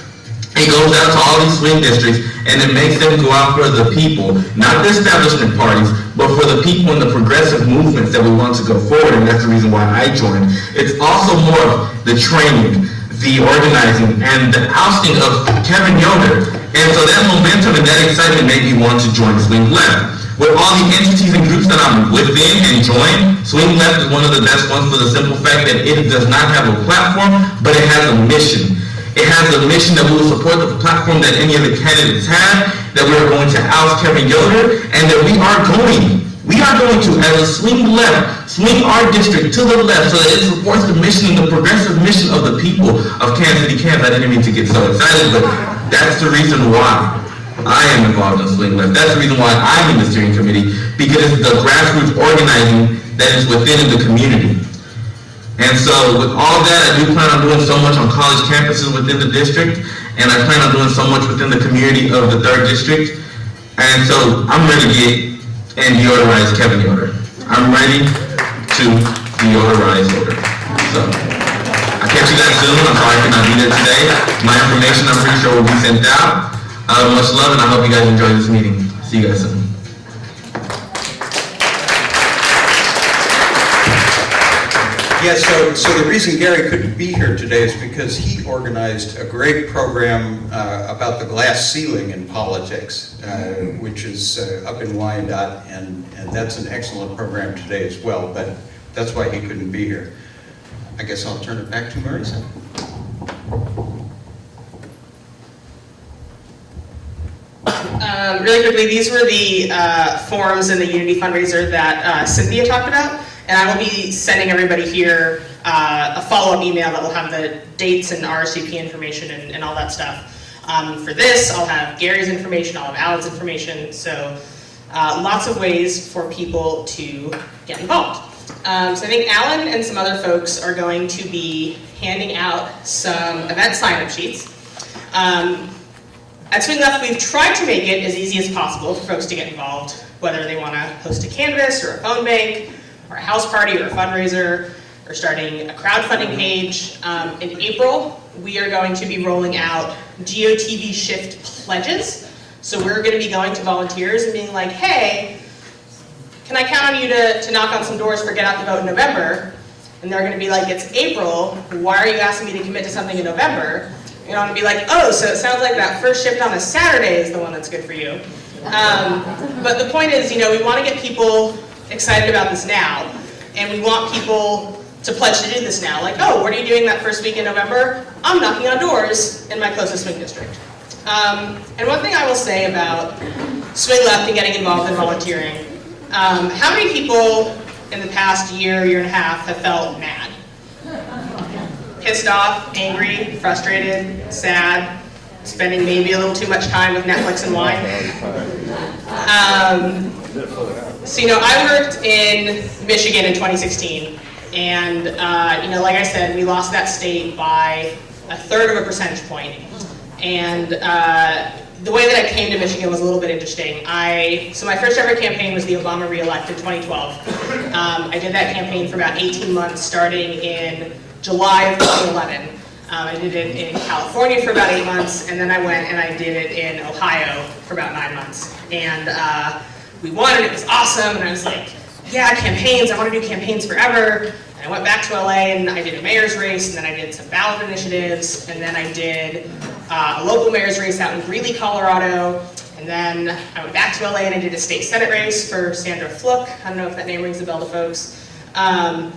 It goes out to all these swing districts, and it makes them go out for the people, not the establishment parties, but for the people and the progressive movements that we want to go forward, and that's the reason why I joined. It's also more of the training, the organizing, and the ousting of Kevin Yoder. And so that momentum and that excitement made me want to join Swing Left. With all the entities and groups that I'm within and join, Swing Left is one of the best ones for the simple fact that it does not have a platform, but it has a mission. It has a mission that we will support the platform that any of the candidates have, that we are going to oust Kevin Yoder, and that we are going to, as a Swing Left, swing our district to the left so that it supports the mission and the progressive mission of the people of Kansas City, Kansas. I didn't mean to get so excited, but that's the reason why I am involved in Swing Left. That's the reason why I'm in the steering committee, because it's the grassroots organizing that is within the community. And so with all that, I do plan on doing so much on college campuses within the district, and I plan on doing so much within the community of the 3rd District. And so I'm ready to get and deodorize Kevin Yoder. I'm ready to deodorize Yoder. So I'll catch you guys soon. I'm sorry I cannot be there today. My information, I'm pretty sure, will be sent out. Much love, and I hope you guys enjoy this meeting. See you guys soon. Yeah, so the reason Gary couldn't be here today is because he organized a great program about the glass ceiling in politics, which is up in Wyandotte, and that's an excellent program today as well, but that's why he couldn't be here. I guess I'll turn it back to Marisa. Really quickly, these were the forms in the Unity fundraiser that Cynthia talked about. And I will be sending everybody here a follow-up email that will have the dates and RSVP information and all that stuff. For this, I'll have Gary's information, I'll have Alan's information, so lots of ways for people to get involved. So I think Alan and some other folks are going to be handing out some event sign-up sheets. At SwingLeft, we've tried to make it as easy as possible for folks to get involved, whether they want to host a canvas or a phone bank, or a house party or a fundraiser, or starting a crowdfunding page. In April, we are going to be rolling out GOTV Shift pledges. So we're going to be going to volunteers and being like, hey, can I count on you to knock on some doors for Get Out the Vote in November? And they're going to be like, it's April, why are you asking me to commit to something in November? You know, and be like, oh, so it sounds like that first shift on a Saturday is the one that's good for you. But the point is, you know, we want to get people excited about this now, and we want people to pledge to do this now. Like, oh, what are you doing that first week in November? I'm knocking on doors in my closest swing district. And one thing I will say about Swing Left and getting involved in volunteering, how many people in the past year and a half have felt mad? Pissed off, angry, frustrated, sad, spending maybe a little too much time with Netflix and wine? So, you know, I worked in Michigan in 2016, and, you know, like I said, we lost that state by 1/3 of a percentage point. And the way that I came to Michigan was a little bit interesting. So my first ever campaign was the Obama re-elect in 2012. I did that campaign for about 18 months, starting in July of 2011. I did it in California for about 8 months, and then I went and I did it in Ohio for about 9 months. And we won, and it was awesome, and I was like, yeah, campaigns, I want to do campaigns forever. And I went back to LA, and I did a mayor's race, and then I did some ballot initiatives, and then I did a local mayor's race out in Greeley, Colorado, And then I went back to LA and I did a state Senate race for Sandra Fluke. I don't know if that name rings a bell to folks. And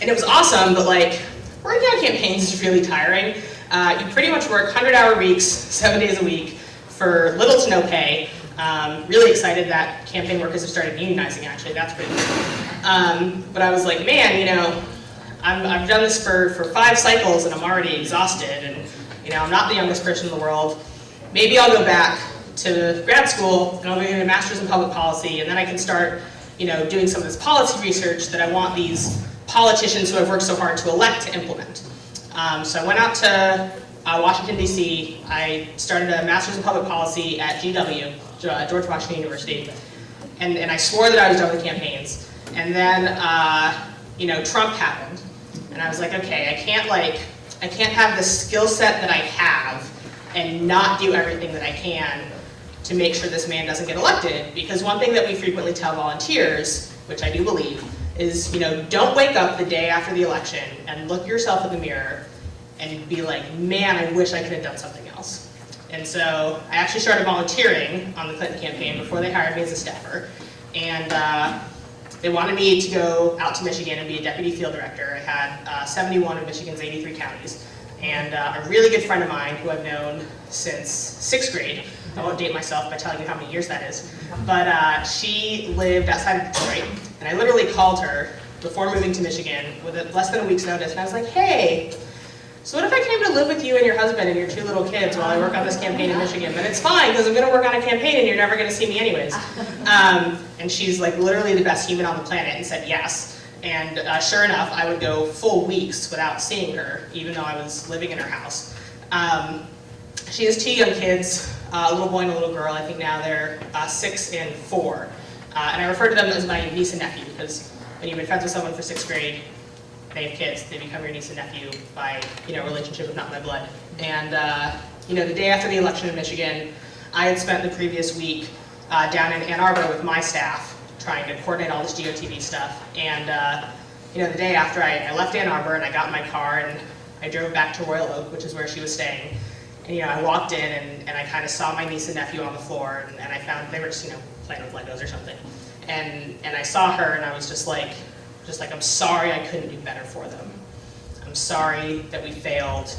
it was awesome, but like, working on campaigns is really tiring. You pretty much work 100-hour weeks, 7 days a week, for little to no pay. Really excited that campaign workers have started unionizing, actually. That's pretty cool. But I was like, man, you know, I've done this for 5 cycles and I'm already exhausted, and you know, I'm not the youngest person in the world. Maybe I'll go back to grad school and I'll get a master's in public policy, and then I can start, you know, doing some of this policy research that I want these politicians who have worked so hard to elect to implement. So I went out to Washington, D.C. I started a master's in public policy at GW, George Washington University, and I swore that I was done with campaigns. And then, you know, Trump happened, and I was like, okay, I can't have the skill set that I have and not do everything that I can to make sure this man doesn't get elected. Because one thing that we frequently tell volunteers, which I do believe, is, you know, don't wake up the day after the election and look yourself in the mirror and be like, man, I wish I could have done something else. And so I actually started volunteering on the Clinton campaign before they hired me as a staffer. And they wanted me to go out to Michigan and be a deputy field director. I had 71 of Michigan's 83 counties. And a really good friend of mine who I've known since 6th grade, I won't date myself by telling you how many years that is, but she lived outside of Detroit, and I literally called her before moving to Michigan with less than a week's notice, and I was like, hey, so what if I came to live with you and your husband and your 2 little kids while I work on this campaign in Michigan? But it's fine, because I'm going to work on a campaign and you're never going to see me anyways. And she's like literally the best human on the planet and said yes. And sure enough, I would go full weeks without seeing her, even though I was living in her house. She has 2 young kids, a little boy and a little girl. I think now they're 6 and 4. And I refer to them as my niece and nephew, because when you've been friends with someone for 6th grade, they have kids, they become your niece and nephew by, you know, relationship if not by blood. And, you know, the day after the election in Michigan, I had spent the previous week down in Ann Arbor with my staff, trying to coordinate all this GOTV stuff. And you know, the day after I left Ann Arbor and I got in my car and I drove back to Royal Oak, which is where she was staying. And you know, I walked in and I kind of saw my niece and nephew on the floor, and I found they were just, you know, playing with Legos or something. And I saw her and I was just like, I'm sorry I couldn't do better for them. I'm sorry that we failed.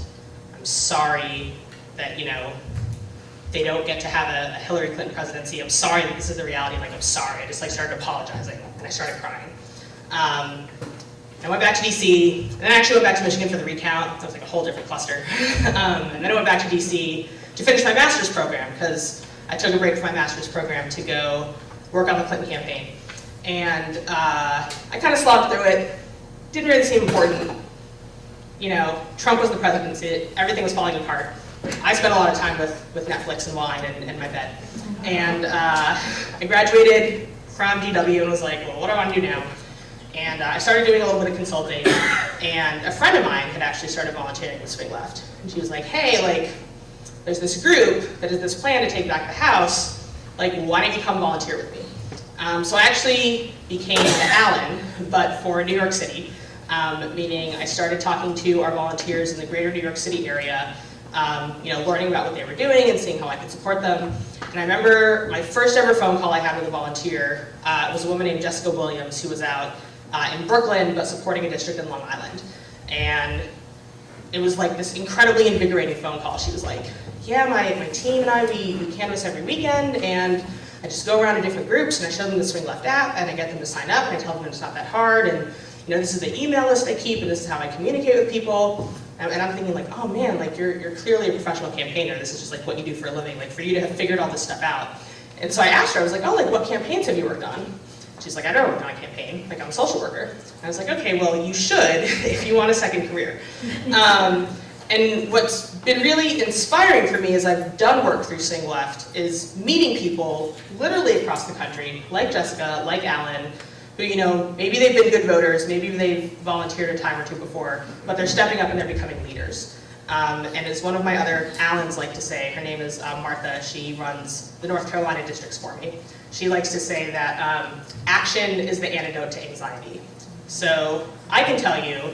I'm sorry that, you know, they don't get to have a Hillary Clinton presidency. I'm sorry that this is the reality. Like, I'm sorry. I just like started apologizing and I started crying. I went back to DC, and then I actually went back to Michigan for the recount. That was like a whole different cluster. And then I went back to DC to finish my master's program, because I took a break from my master's program to go work on the Clinton campaign. And I kind of slogged through it. Didn't really seem important. You know, Trump was the presidency. Everything was falling apart. I spent a lot of time with Netflix and wine and my bed. And I graduated from GW and was like, well, what do I want to do now? And I started doing a little bit of consulting. And a friend of mine had actually started volunteering with SwingLeft. And she was like, hey, like, there's this group that has this plan to take back the house. Like, why don't you come volunteer with me? So I actually became an Allen, but for New York City, meaning I started talking to our volunteers in the greater New York City area, you know, learning about what they were doing and seeing how I could support them. And I remember my first ever phone call I had with a volunteer was a woman named Jessica Williams, who was out in Brooklyn, but supporting a district in Long Island. And it was like this incredibly invigorating phone call. She was like, yeah, my team and I, we canvass every weekend, and I just go around to different groups and I show them the SwingLeft app and I get them to sign up and I tell them it's not that hard, and you know, this is the email list I keep and this is how I communicate with people. And I'm thinking like, oh man, like you're clearly a professional campaigner. This is just like what you do for a living. Like for you to have figured all this stuff out. And so I asked her, I was like, oh, like what campaigns have you worked on? She's like, I never worked on a campaign. Like I'm a social worker. And I was like, okay, well you should if you want a second career. And what's been really inspiring for me as I've done work through SwingLeft is meeting people literally across the country, like Jessica, like Alan, who, you know, maybe they've been good voters, maybe they've volunteered a time or two before, but they're stepping up and they're becoming leaders. And as one of my other Allens like to say, her name is Martha, she runs the North Carolina districts for me. She likes to say that action is the antidote to anxiety. So I can tell you,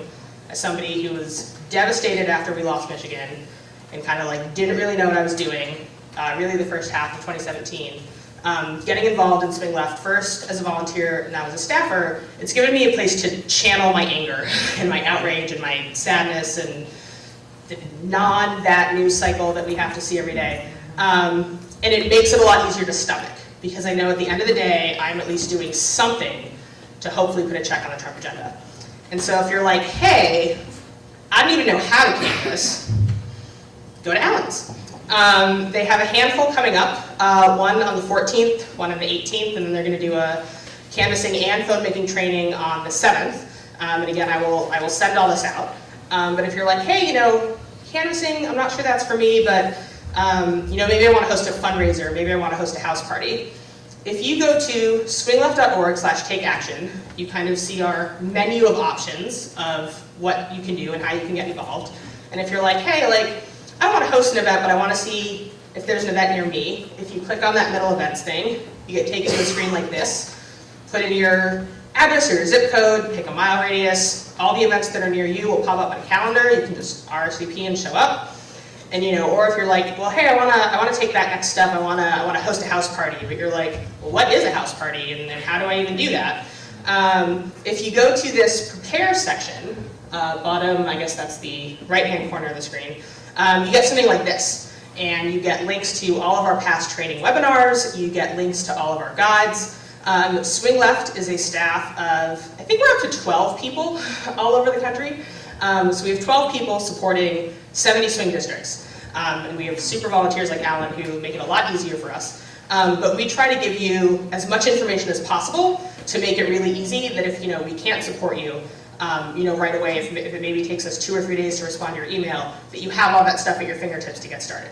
as somebody who was devastated after we lost Michigan and kind of like didn't really know what I was doing, really the first half of 2017. Getting involved in SwingLeft, first as a volunteer and now as a staffer, it's given me a place to channel my anger and my outrage and my sadness and the that news cycle that we have to see every day. And it makes it a lot easier to stomach, because I know at the end of the day, I'm at least doing something to hopefully put a check on the Trump agenda. And so if you're like, hey, I don't even know how to canvass, go to Allen's. They have a handful coming up, one on the 14th, one on the 18th, and then they're going to do a canvassing and phone making training on the 7th. And again, I will send all this out. But if you're like, hey, you know, canvassing, I'm not sure that's for me, but you know, maybe I want to host a fundraiser, maybe I want to host a house party. If you go to swingleft.org/takeaction, you kind of see our menu of options of what you can do and how you can get involved. And if you're like, hey, like, I want to host an event, but I want to see if there's an event near me, if you click on that middle events thing, you get taken to a screen like this, put in your address or your zip code, pick a mile radius, all the events that are near you will pop up on a calendar, you can just RSVP and show up. And you know, or if you're like, well, hey, I wanna take that next step, I wanna host a house party, but you're like, well, what is a house party, and how do I even do that? If you go to this prepare section, bottom, I guess that's the right-hand corner of the screen, you get something like this, and you get links to all of our past training webinars, you get links to all of our guides. SwingLeft is a staff of, I think we're up to 12 people all over the country. So we have 12 people supporting 70 swing districts. And we have super volunteers like Alan who make it a lot easier for us. But we try to give you as much information as possible to make it really easy that if, you know, we can't support you, you know, right away, if it maybe takes us 2 or 3 days to respond to your email, that you have all that stuff at your fingertips to get started.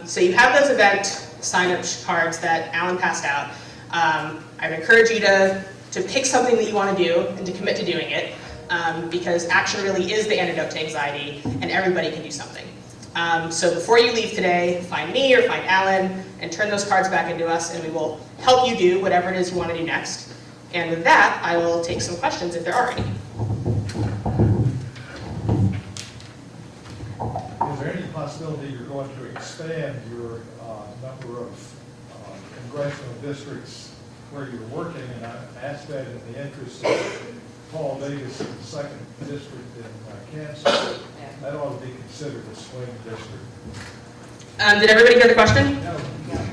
So you have those event sign-up cards that Alan passed out. I'd encourage you to pick something that you want to do and to commit to doing it, because action really is the antidote to anxiety, and everybody can do something. So before you leave today, find me or find Alan and turn those cards back into us, and we will help you do whatever it is you want to do next. And with that, I will take some questions if there are any. Is there any possibility you're going to expand your number of congressional districts where you're working? And I ask that in the interest of Paul Davis in the 2nd District in Kansas. That ought to be considered a swing district. Did everybody hear the question? No.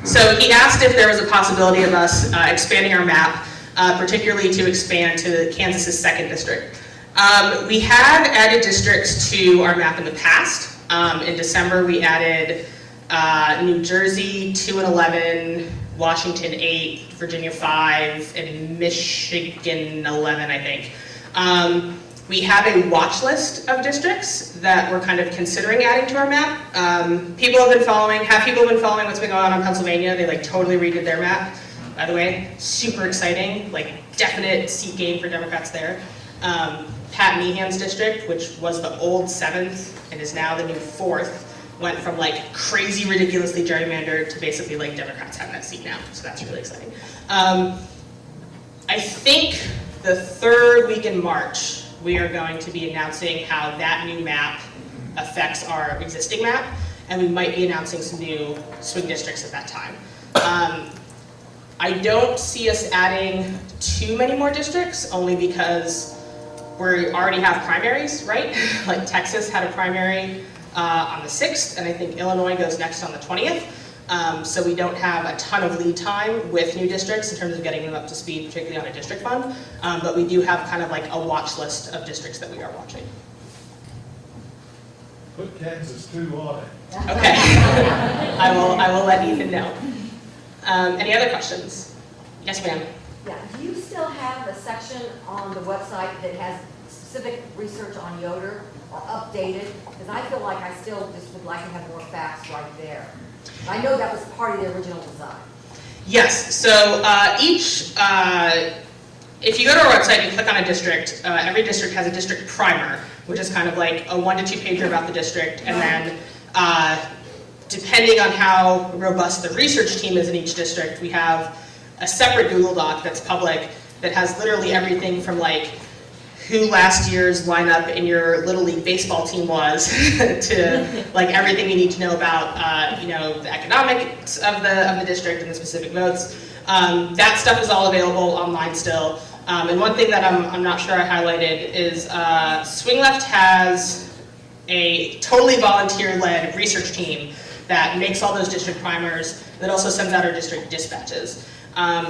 So he asked if there was a possibility of us expanding our map, particularly to expand to Kansas's 2nd District. We have added districts to our map in the past. In December, we added New Jersey 2 and 11, Washington 8, Virginia 5, and Michigan 11, I think. We have a watch list of districts that we're kind of considering adding to our map. People have been following what's been going on in Pennsylvania. They like totally redid their map, by the way. Super exciting, like definite seat gain for Democrats there. Pat Meehan's district, which was the old 7th and is now the new 4th, went from like crazy, ridiculously gerrymandered to basically like Democrats having that seat now. So that's really exciting. I think the 3rd week in March, we are going to be announcing how that new map affects our existing map, and we might be announcing some new swing districts at that time. I don't see us adding too many more districts, only because we already have primaries, right? Like Texas had a primary on the 6th, and I think Illinois goes next on the 20th. So we don't have a ton of lead time with new districts in terms of getting them up to speed, particularly on a district fund. But we do have kind of like a watch list of districts that we are watching. Put Kansas 2 on it. Okay. I will let Ethan know. Any other questions? Yes, ma'am. Yeah, do you still have a section on the website that has specific research on Yoder or updated? Because I feel like I still just would like to have more facts right there. I know that was part of the original design. Yes, so if you go to our website, you click on a district, every district has a district primer, which is kind of like a 1 to 2 pager about the district, and then depending on how robust the research team is in each district, we have a separate Google Doc that's public that has literally everything from like who last year's lineup in your Little League baseball team was, to like everything you need to know about, you know, the economics of the district and the specific votes. That stuff is all available online still. And one thing that I'm not sure I highlighted is SwingLeft has a totally volunteer-led research team that makes all those district primers, that also sends out our district dispatches.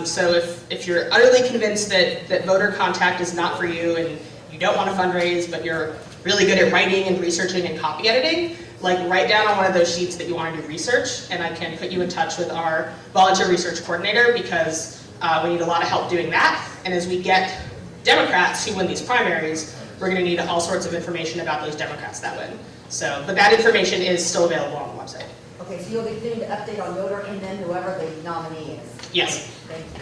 So if you're utterly convinced that voter contact is not for you and you don't want to fundraise, but you're really good at writing and researching and copy editing, like write down on one of those sheets that you want to do research, and I can put you in touch with our volunteer research coordinator, because we need a lot of help doing that. And as we get Democrats who win these primaries, we're going to need all sorts of information about those Democrats that win. So, but that information is still available on the website. Okay, so you'll be doing the update on Yoder and then whoever the nominee is? Yes. Thank you.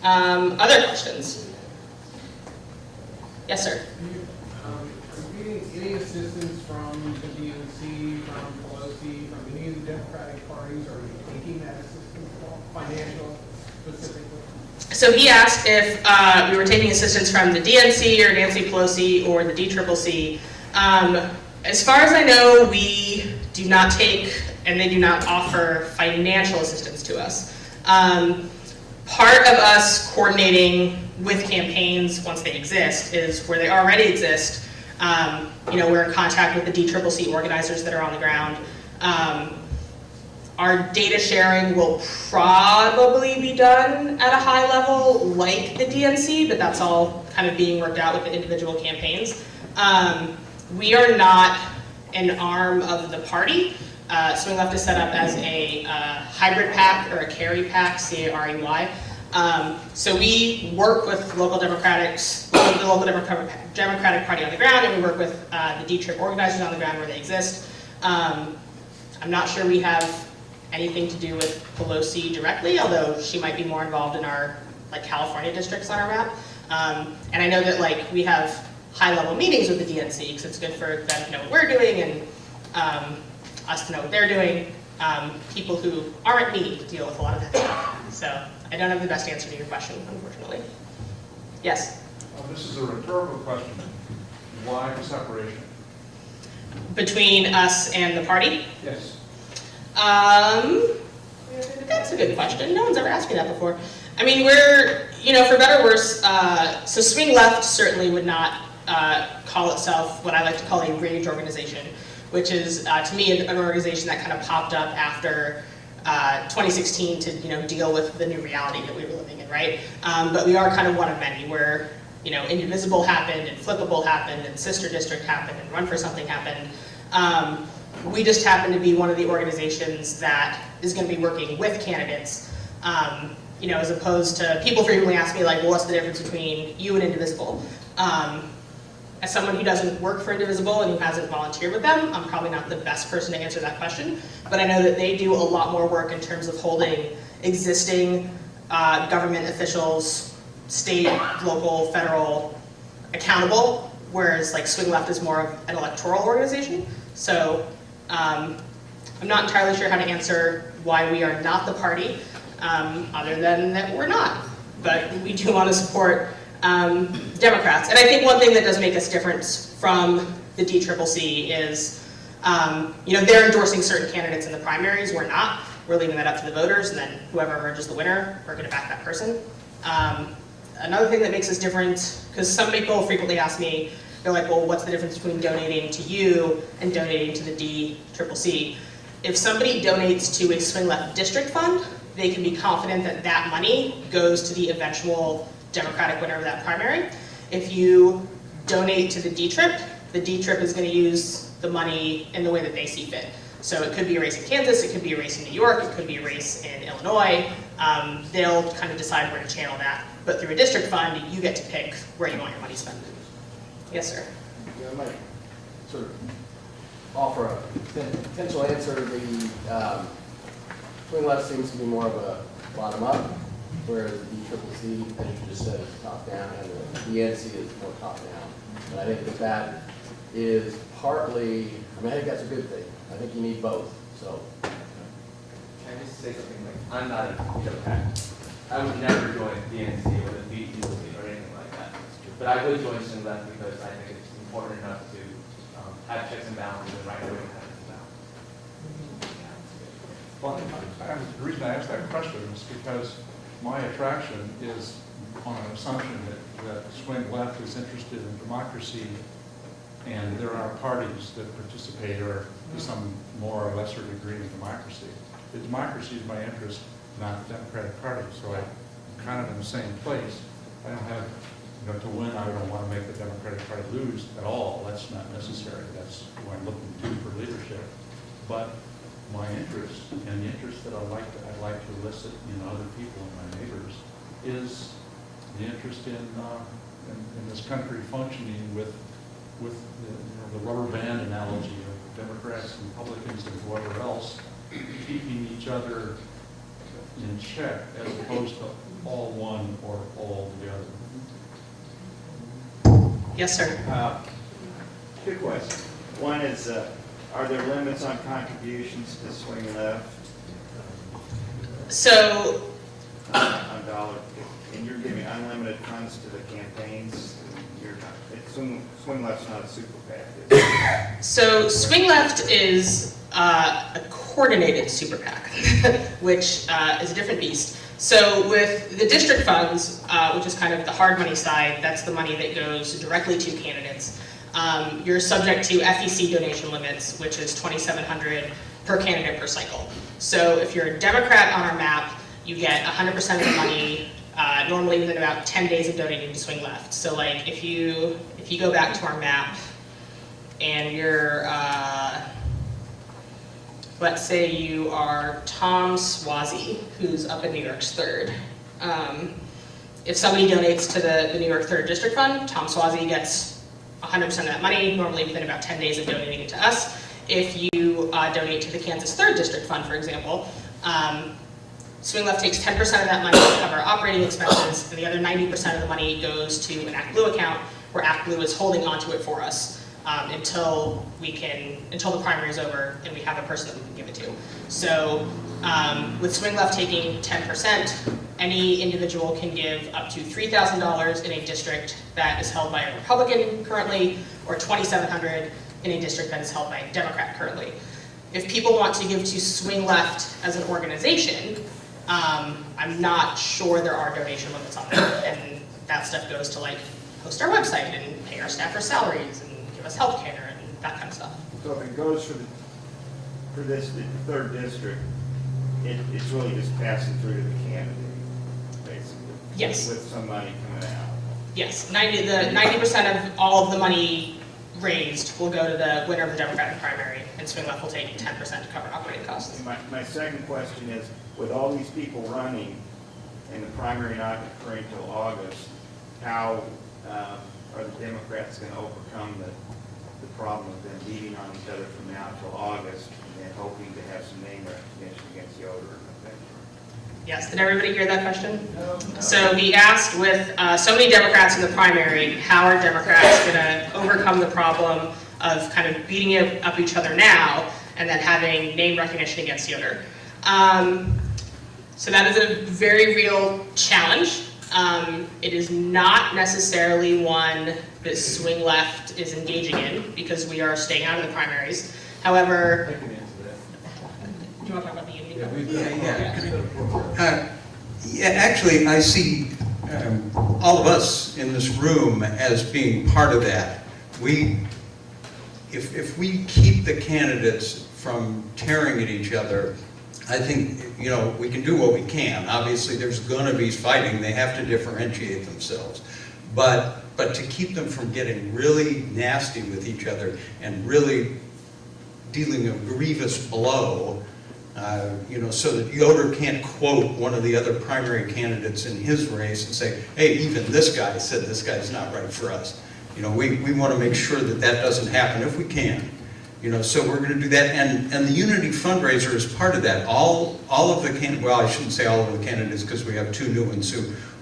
Other questions? Yes, sir. Are you getting any assistance from the DNC, from Pelosi, from any of the Democratic parties? Are you taking that assistance at all, financial specifically? So he asked if we were taking assistance from the DNC or Nancy Pelosi or the DCCC. As far as I know, we do not take, and they do not offer financial assistance to us. Part of us coordinating with campaigns once they exist is where they already exist. You know, we're in contact with the DCCC organizers that are on the ground. Our data sharing will probably be done at a high level like the DNC, but that's all kind of being worked out with the individual campaigns. We are not an arm of the party. SwingLeft is set up as a hybrid PAC or a carry PAC, C-A-R-E-Y. So we work with local Democrats, the local Democratic Party on the ground, and we work with the D-Trip organizers on the ground where they exist. I'm not sure we have anything to do with Pelosi directly, although she might be more involved in our like California districts on our map. And I know that like we have high-level meetings with the DNC because it's good for them to know what we're doing and us to know what they're doing. People who aren't me deal with a lot of that stuff. So I don't have the best answer to your question, unfortunately. Yes? This is a rhetorical question. Why the separation? Between us and the party? Yes. That's a good question. No one's ever asked me that before. I mean, we're, you know, for better or worse, so SwingLeft certainly would not call itself what I like to call a rage organization, which is, to me, an organization that kind of popped up after 2016 to, you know, deal with the new reality that we were living in, right? But we are kind of one of many where, you know, Indivisible happened and Flippable happened and Sister District happened and Run for Something happened. We just happen to be one of the organizations that is going to be working with candidates, you know, as opposed to people frequently ask me like, well, what's the difference between you and Indivisible? As someone who doesn't work for Indivisible and who hasn't volunteered with them, I'm probably not the best person to answer that question, but I know that they do a lot more work in terms of holding existing government officials, state, local, federal, accountable, whereas like SwingLeft is more of an electoral organization. So I'm not entirely sure how to answer why we are not the party, other than that we're not, but we do want to support Democrats. And I think one thing that does make us different from the DCCC is, you know, they're endorsing certain candidates in the primaries, we're not. We're leaving that up to the voters, and then whoever emerges the winner, we're going to back that person. Another thing that makes us different, because some people frequently ask me, they're like, well, what's the difference between donating to you and donating to the DCCC? If somebody donates to a SwingLeft district fund, they can be confident that that money goes to the eventual Democratic winner of that primary. If you donate to the D-Trip is going to use the money in the way that they see fit. So it could be a race in Kansas, it could be a race in New York, it could be a race in Illinois. They'll kind of decide where to channel that. But through a district fund, you get to pick where you want your money spent. Yes, sir. Yeah, I might sort of offer a potential answer. The SwingLeft seems to be more of a bottom-up, whereas the DCCC, as you just said, is top-down, and the DNC is more top-down. And I think that is partly, I mean, I think that's a good thing. I think you need both, so. Can I just say something like, I'm not a Democrat. I would never join the DNC or the DCCC or anything like that. But I would join SwingLeft because I think it's important enough to have checks and balances and right away have checks and balances. Well, the reason I asked that question is because my attraction is on an assumption that SwingLeft is interested in democracy, and there are parties that participate or to some more or lesser degree in democracy. The democracy is my interest, not the Democratic Party, so I'm kind of in the same place. I don't have, to win, I don't want to make the Democratic Party lose at all. That's not necessary. That's who I'm looking to for leadership. But my interest, and the interest that I'd like to elicit in other people and my neighbors, is the interest in this country functioning with the rubber band analogy of Democrats and Republicans and whoever else keeping each other in check as opposed to all one or all the other. Yes, sir. Two questions. One is, are there limits on contributions to SwingLeft? So, On dollar, and you're giving unlimited funds to the campaigns. SwingLeft's not a super PAC, is it? so SwingLeft is a coordinated super PAC, which is a different beast. So with the district funds, which is kind of the hard money side, that's the money that goes directly to candidates. You're subject to FEC donation limits, which is $2,700 per candidate per cycle. So if you're a Democrat on our map, you get 100% of the money, normally within about 10 days of donating to SwingLeft. So like if you go back to our map and you're, let's say you are Tom Swazi, who's up in New York's 3rd. If somebody donates to the New York 3rd District Fund, Tom Swazi gets 100% of that money, normally within about 10 days of donating it to us. If you donate to the Kansas 3rd District Fund, for example, SwingLeft takes 10% of that money to cover operating expenses, and the other 90% of the money goes to an ActBlue account, where ActBlue is holding onto it for us until the primary is over and we have a person that we can give it to. So with SwingLeft taking 10%, any individual can give up to $3,000 in a district that is held by a Republican currently, or $2,700 in a district that is held by a Democrat currently. If people want to give to SwingLeft as an organization, I'm not sure there are donation limits on that, and that stuff goes to like host our website and pay our staffers salaries and give us health care and that kind of stuff. So if it goes for this, the 3rd district, it's really just passing through to the candidate, basically. Yes. With some money coming out. Yes, 90% of all of the money raised will go to the winner of the Democratic primary, and SwingLeft will take 10% to cover operating costs. My second question is, with all these people running and the primary not occurring until August, how are the Democrats going to overcome the problem of them beating on each other from now until August and then hoping to have some name recognition against Yoder in November? Yes, did everybody hear that question? No. So he asked, with so many Democrats in the primary, how are Democrats going to overcome the problem of kind of beating up each other now and then having name recognition against Yoder? So that is a very real challenge. It is not necessarily one that SwingLeft is engaging in, because we are staying out of the primaries. However, do you want to talk about the union? Yeah, actually, I see all of us in this room as being part of that. If we keep the candidates from tearing at each other, I think, we can do what we can. Obviously, there's going to be fighting. They have to differentiate themselves. But to keep them from getting really nasty with each other and really dealing a grievous blow, so that Yoder can't quote one of the other primary candidates in his race and say, hey, even this guy said this guy's not right for us. We want to make sure that doesn't happen if we can. So we're going to do that, and the Unity fundraiser is part of that. All of the I shouldn't say all of the candidates, because we have 2 new ones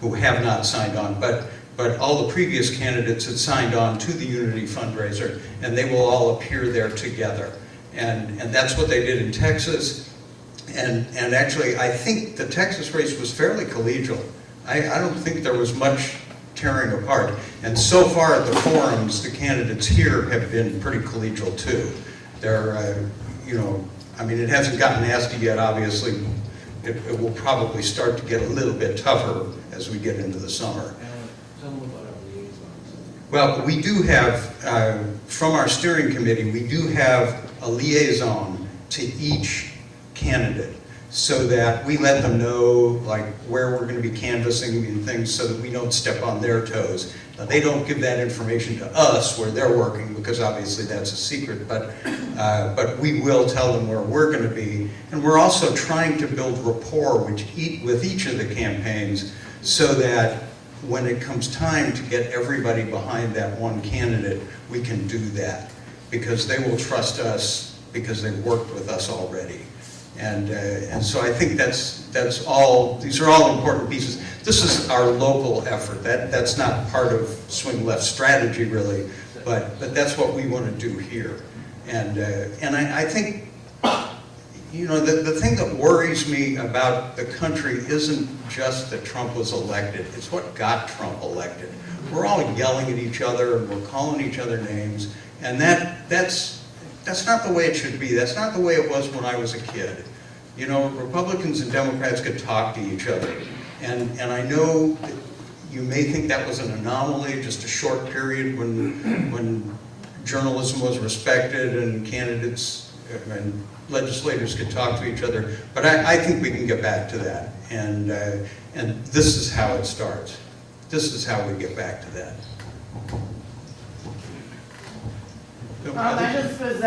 who have not signed on, but all the previous candidates had signed on to the Unity fundraiser, and they will all appear there together. And that's what they did in Texas, and actually I think the Texas race was fairly collegial. I don't think there was much tearing apart. And so far at the forums, the candidates here have been pretty collegial too. They're, you know, I mean, it hasn't gotten nasty yet, obviously. It will probably start to get a little bit tougher as we get into the summer. Tell them about our liaisons. Well, we do have, from our steering committee, we do have a liaison to each candidate so that we let them know like where we're going to be canvassing and things so that we don't step on their toes. Now, they don't give that information to us where they're working because obviously that's a secret, but we will tell them where we're going to be. And we're also trying to build rapport with each of the campaigns so that when it comes time to get everybody behind that one candidate, we can do that because they will trust us because they've worked with us already. And so I think that's all, these are all important pieces. This is our local effort. That's not part of SwingLeft strategy really, but that's what we want to do here. And I think, you know, the thing that worries me about the country isn't just that Trump was elected, it's what got Trump elected. We're all yelling at each other and we're calling each other names, and that's not the way it should be. That's not the way it was when I was a kid. You know, Republicans and Democrats could talk to each other. And I know that you may think that was an anomaly, just a short period when journalism was respected and candidates and legislators could talk to each other. But I think we can get back to that. And this is how it starts. This is how we get back to that. I just was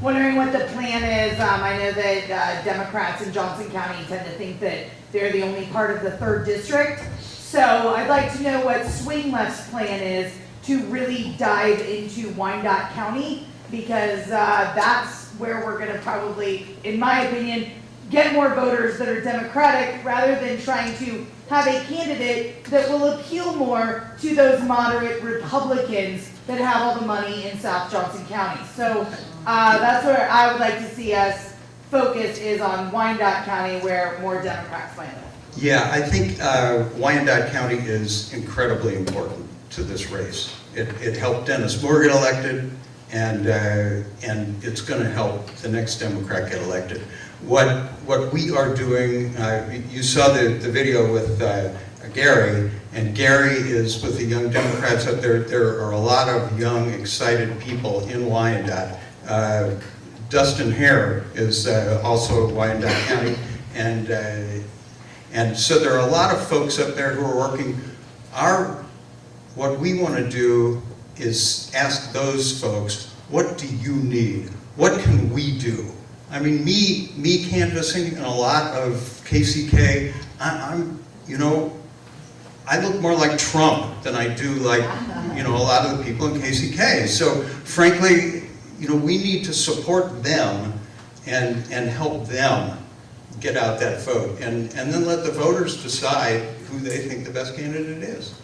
wondering what the plan is. I know that Democrats in Johnson County tend to think that they're the only part of the 3rd district. So I'd like to know what SwingLeft's plan is to really dive into Wyandotte County, because that's where we're going to probably, in my opinion, get more voters that are Democratic rather than trying to have a candidate that will appeal more to those moderate Republicans that have all the money in South Johnson County. So that's where I would like to see us focus, is on Wyandotte County, where more Democrats might live. Yeah, I think Wyandotte County is incredibly important to this race. It helped Dennis Moore get elected, and it's going to help the next Democrat get elected. What we are doing, you saw the video with Gary, and Gary is with the Young Democrats up there. There are a lot of young, excited people in Wyandotte. Dustin Hare is also in Wyandotte County, and so there are a lot of folks up there who are working. What we want to do is ask those folks, what do you need? What can we do? I mean, me canvassing in a lot of KCK, you know, I look more like Trump than I do like, you know, a lot of the people in KCK. So frankly, you know, we need to support them and help them get out that vote, and then let the voters decide who they think the best candidate is.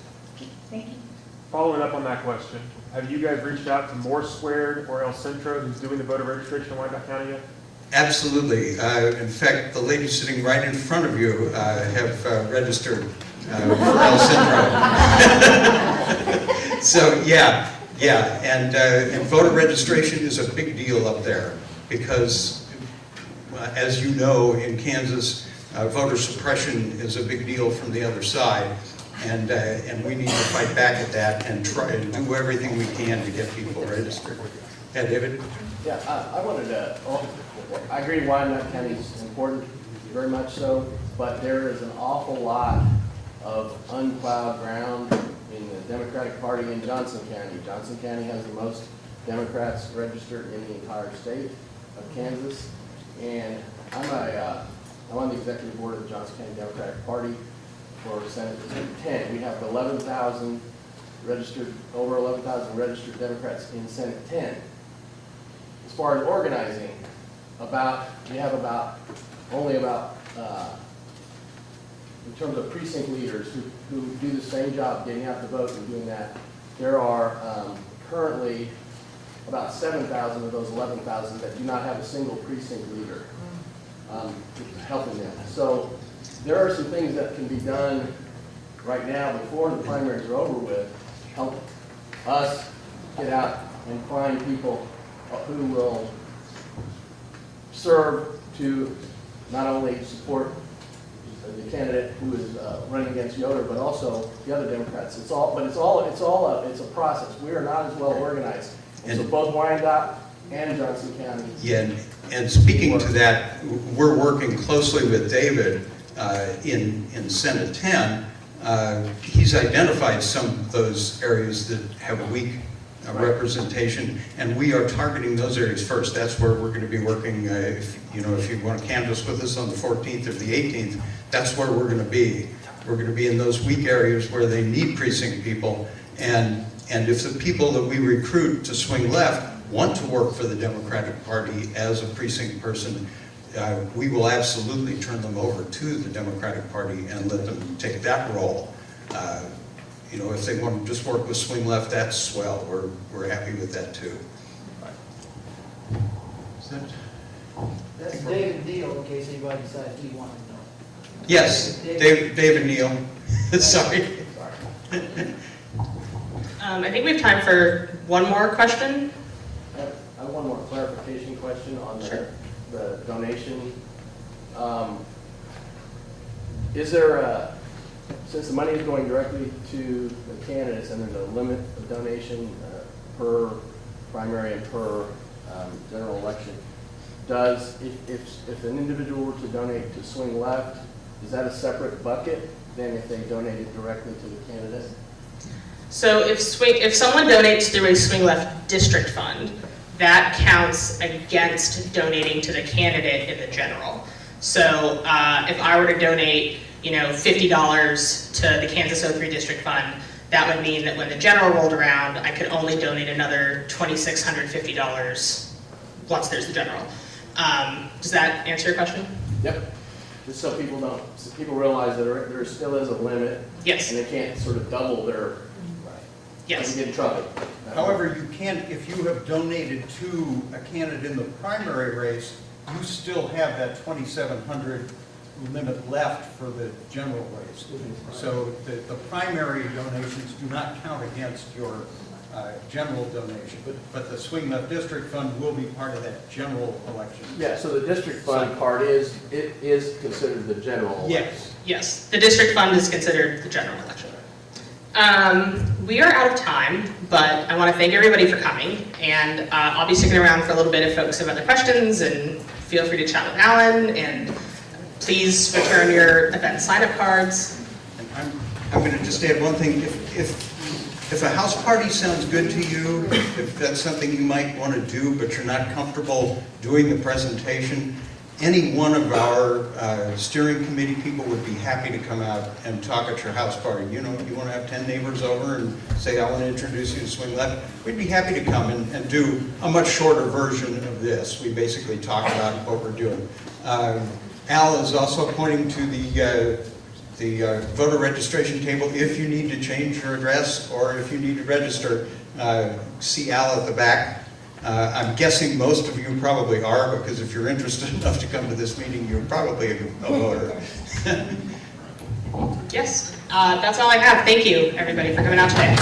Thank you. Following up on that question, have you guys reached out to Moore Squared or El Centro, who's doing the voter registration in Wyandotte County yet? Absolutely. In fact, the lady sitting right in front of you have registered for El Centro. So yeah, and voter registration is a big deal up there because, as you know, in Kansas, voter suppression is a big deal from the other side, and we need to fight back at that and try and do everything we can to get people registered. Yeah, David? Yeah, I wanted to, I agree Wyandotte County is important, very much so, but there is an awful lot of unplowed ground in the Democratic Party in Johnson County. Johnson County has the most Democrats registered in the entire state of Kansas. And I'm on the executive board of the Johnson County Democratic Party for Senate District 10. We have 11,000 registered, over 11,000 registered Democrats in Senate 10. As far as organizing, we have only about, in terms of precinct leaders who do the same job getting out the vote and doing that, there are currently about 7,000 of those 11,000 that do not have a single precinct leader helping them. So there are some things that can be done right now, before the primaries are over with, help us get out and find people who will serve to not only support the candidate who is running against Yoder, but also the other Democrats. It's a process. We are not as well organized. So both Wyandotte and Johnson County. Yeah, and speaking to that, we're working closely with David in Senate 10. He's identified some of those areas that have a weak representation, and we are targeting those areas first. That's where we're going to be working. If you want to canvass with us on the 14th or the 18th, that's where we're going to be. We're going to be in those weak areas where they need precinct people, and if the people that we recruit to swing left want to work for the Democratic Party as a precinct person, we will absolutely turn them over to the Democratic Party and let them take that role. If they want to just work with swing left, that's swell. We're happy with that too. That's David Neal, in case anybody decides he wanted to know. Yes, David Neal. Sorry. I think we have time for one more question. I have one more clarification question on the donation. Is there since the money is going directly to the candidates and there's a limit of donation per primary and per general election, if an individual were to donate to swing left, is that a separate bucket than if they donated directly to the candidate? So if someone donates through a swing left district fund, that counts against donating to the candidate in the general. So if I were to donate, $50 to the Kansas 03 district fund, that would mean that when the general rolled around, I could only donate another $2,650 once there's the general. Does that answer your question? Yep. Just so people realize that there still is a limit. Yes. And they can't sort of double their. Yes. And get in trouble. However, you can, if you have donated to a candidate in the primary race, you still have that 2,700 limit left for the general race. So the primary donations do not count against your general donation, but the swing left district fund will be part of that general election. Yeah, so the district fund part is considered the general election. Yes. Yes, the district fund is considered the general election. We are out of time, but I want to thank everybody for coming, and I'll be sticking around for a little bit if folks have other questions, and feel free to chat with Alan, and please return your event sign-up cards. And I'm going to just add one thing. If a house party sounds good to you, if that's something you might want to do, but you're not comfortable doing the presentation, any one of our steering committee people would be happy to come out and talk at your house party. You want to have 10 neighbors over and say, I want to introduce you to swing left. We'd be happy to come and do a much shorter version of this. We basically talk about what we're doing. Al is also pointing to the voter registration table. If you need to change your address or if you need to register, see Al at the back. I'm guessing most of you probably are, because if you're interested enough to come to this meeting, you're probably a voter. Yes, that's all I have. Thank you, everybody, for coming out today.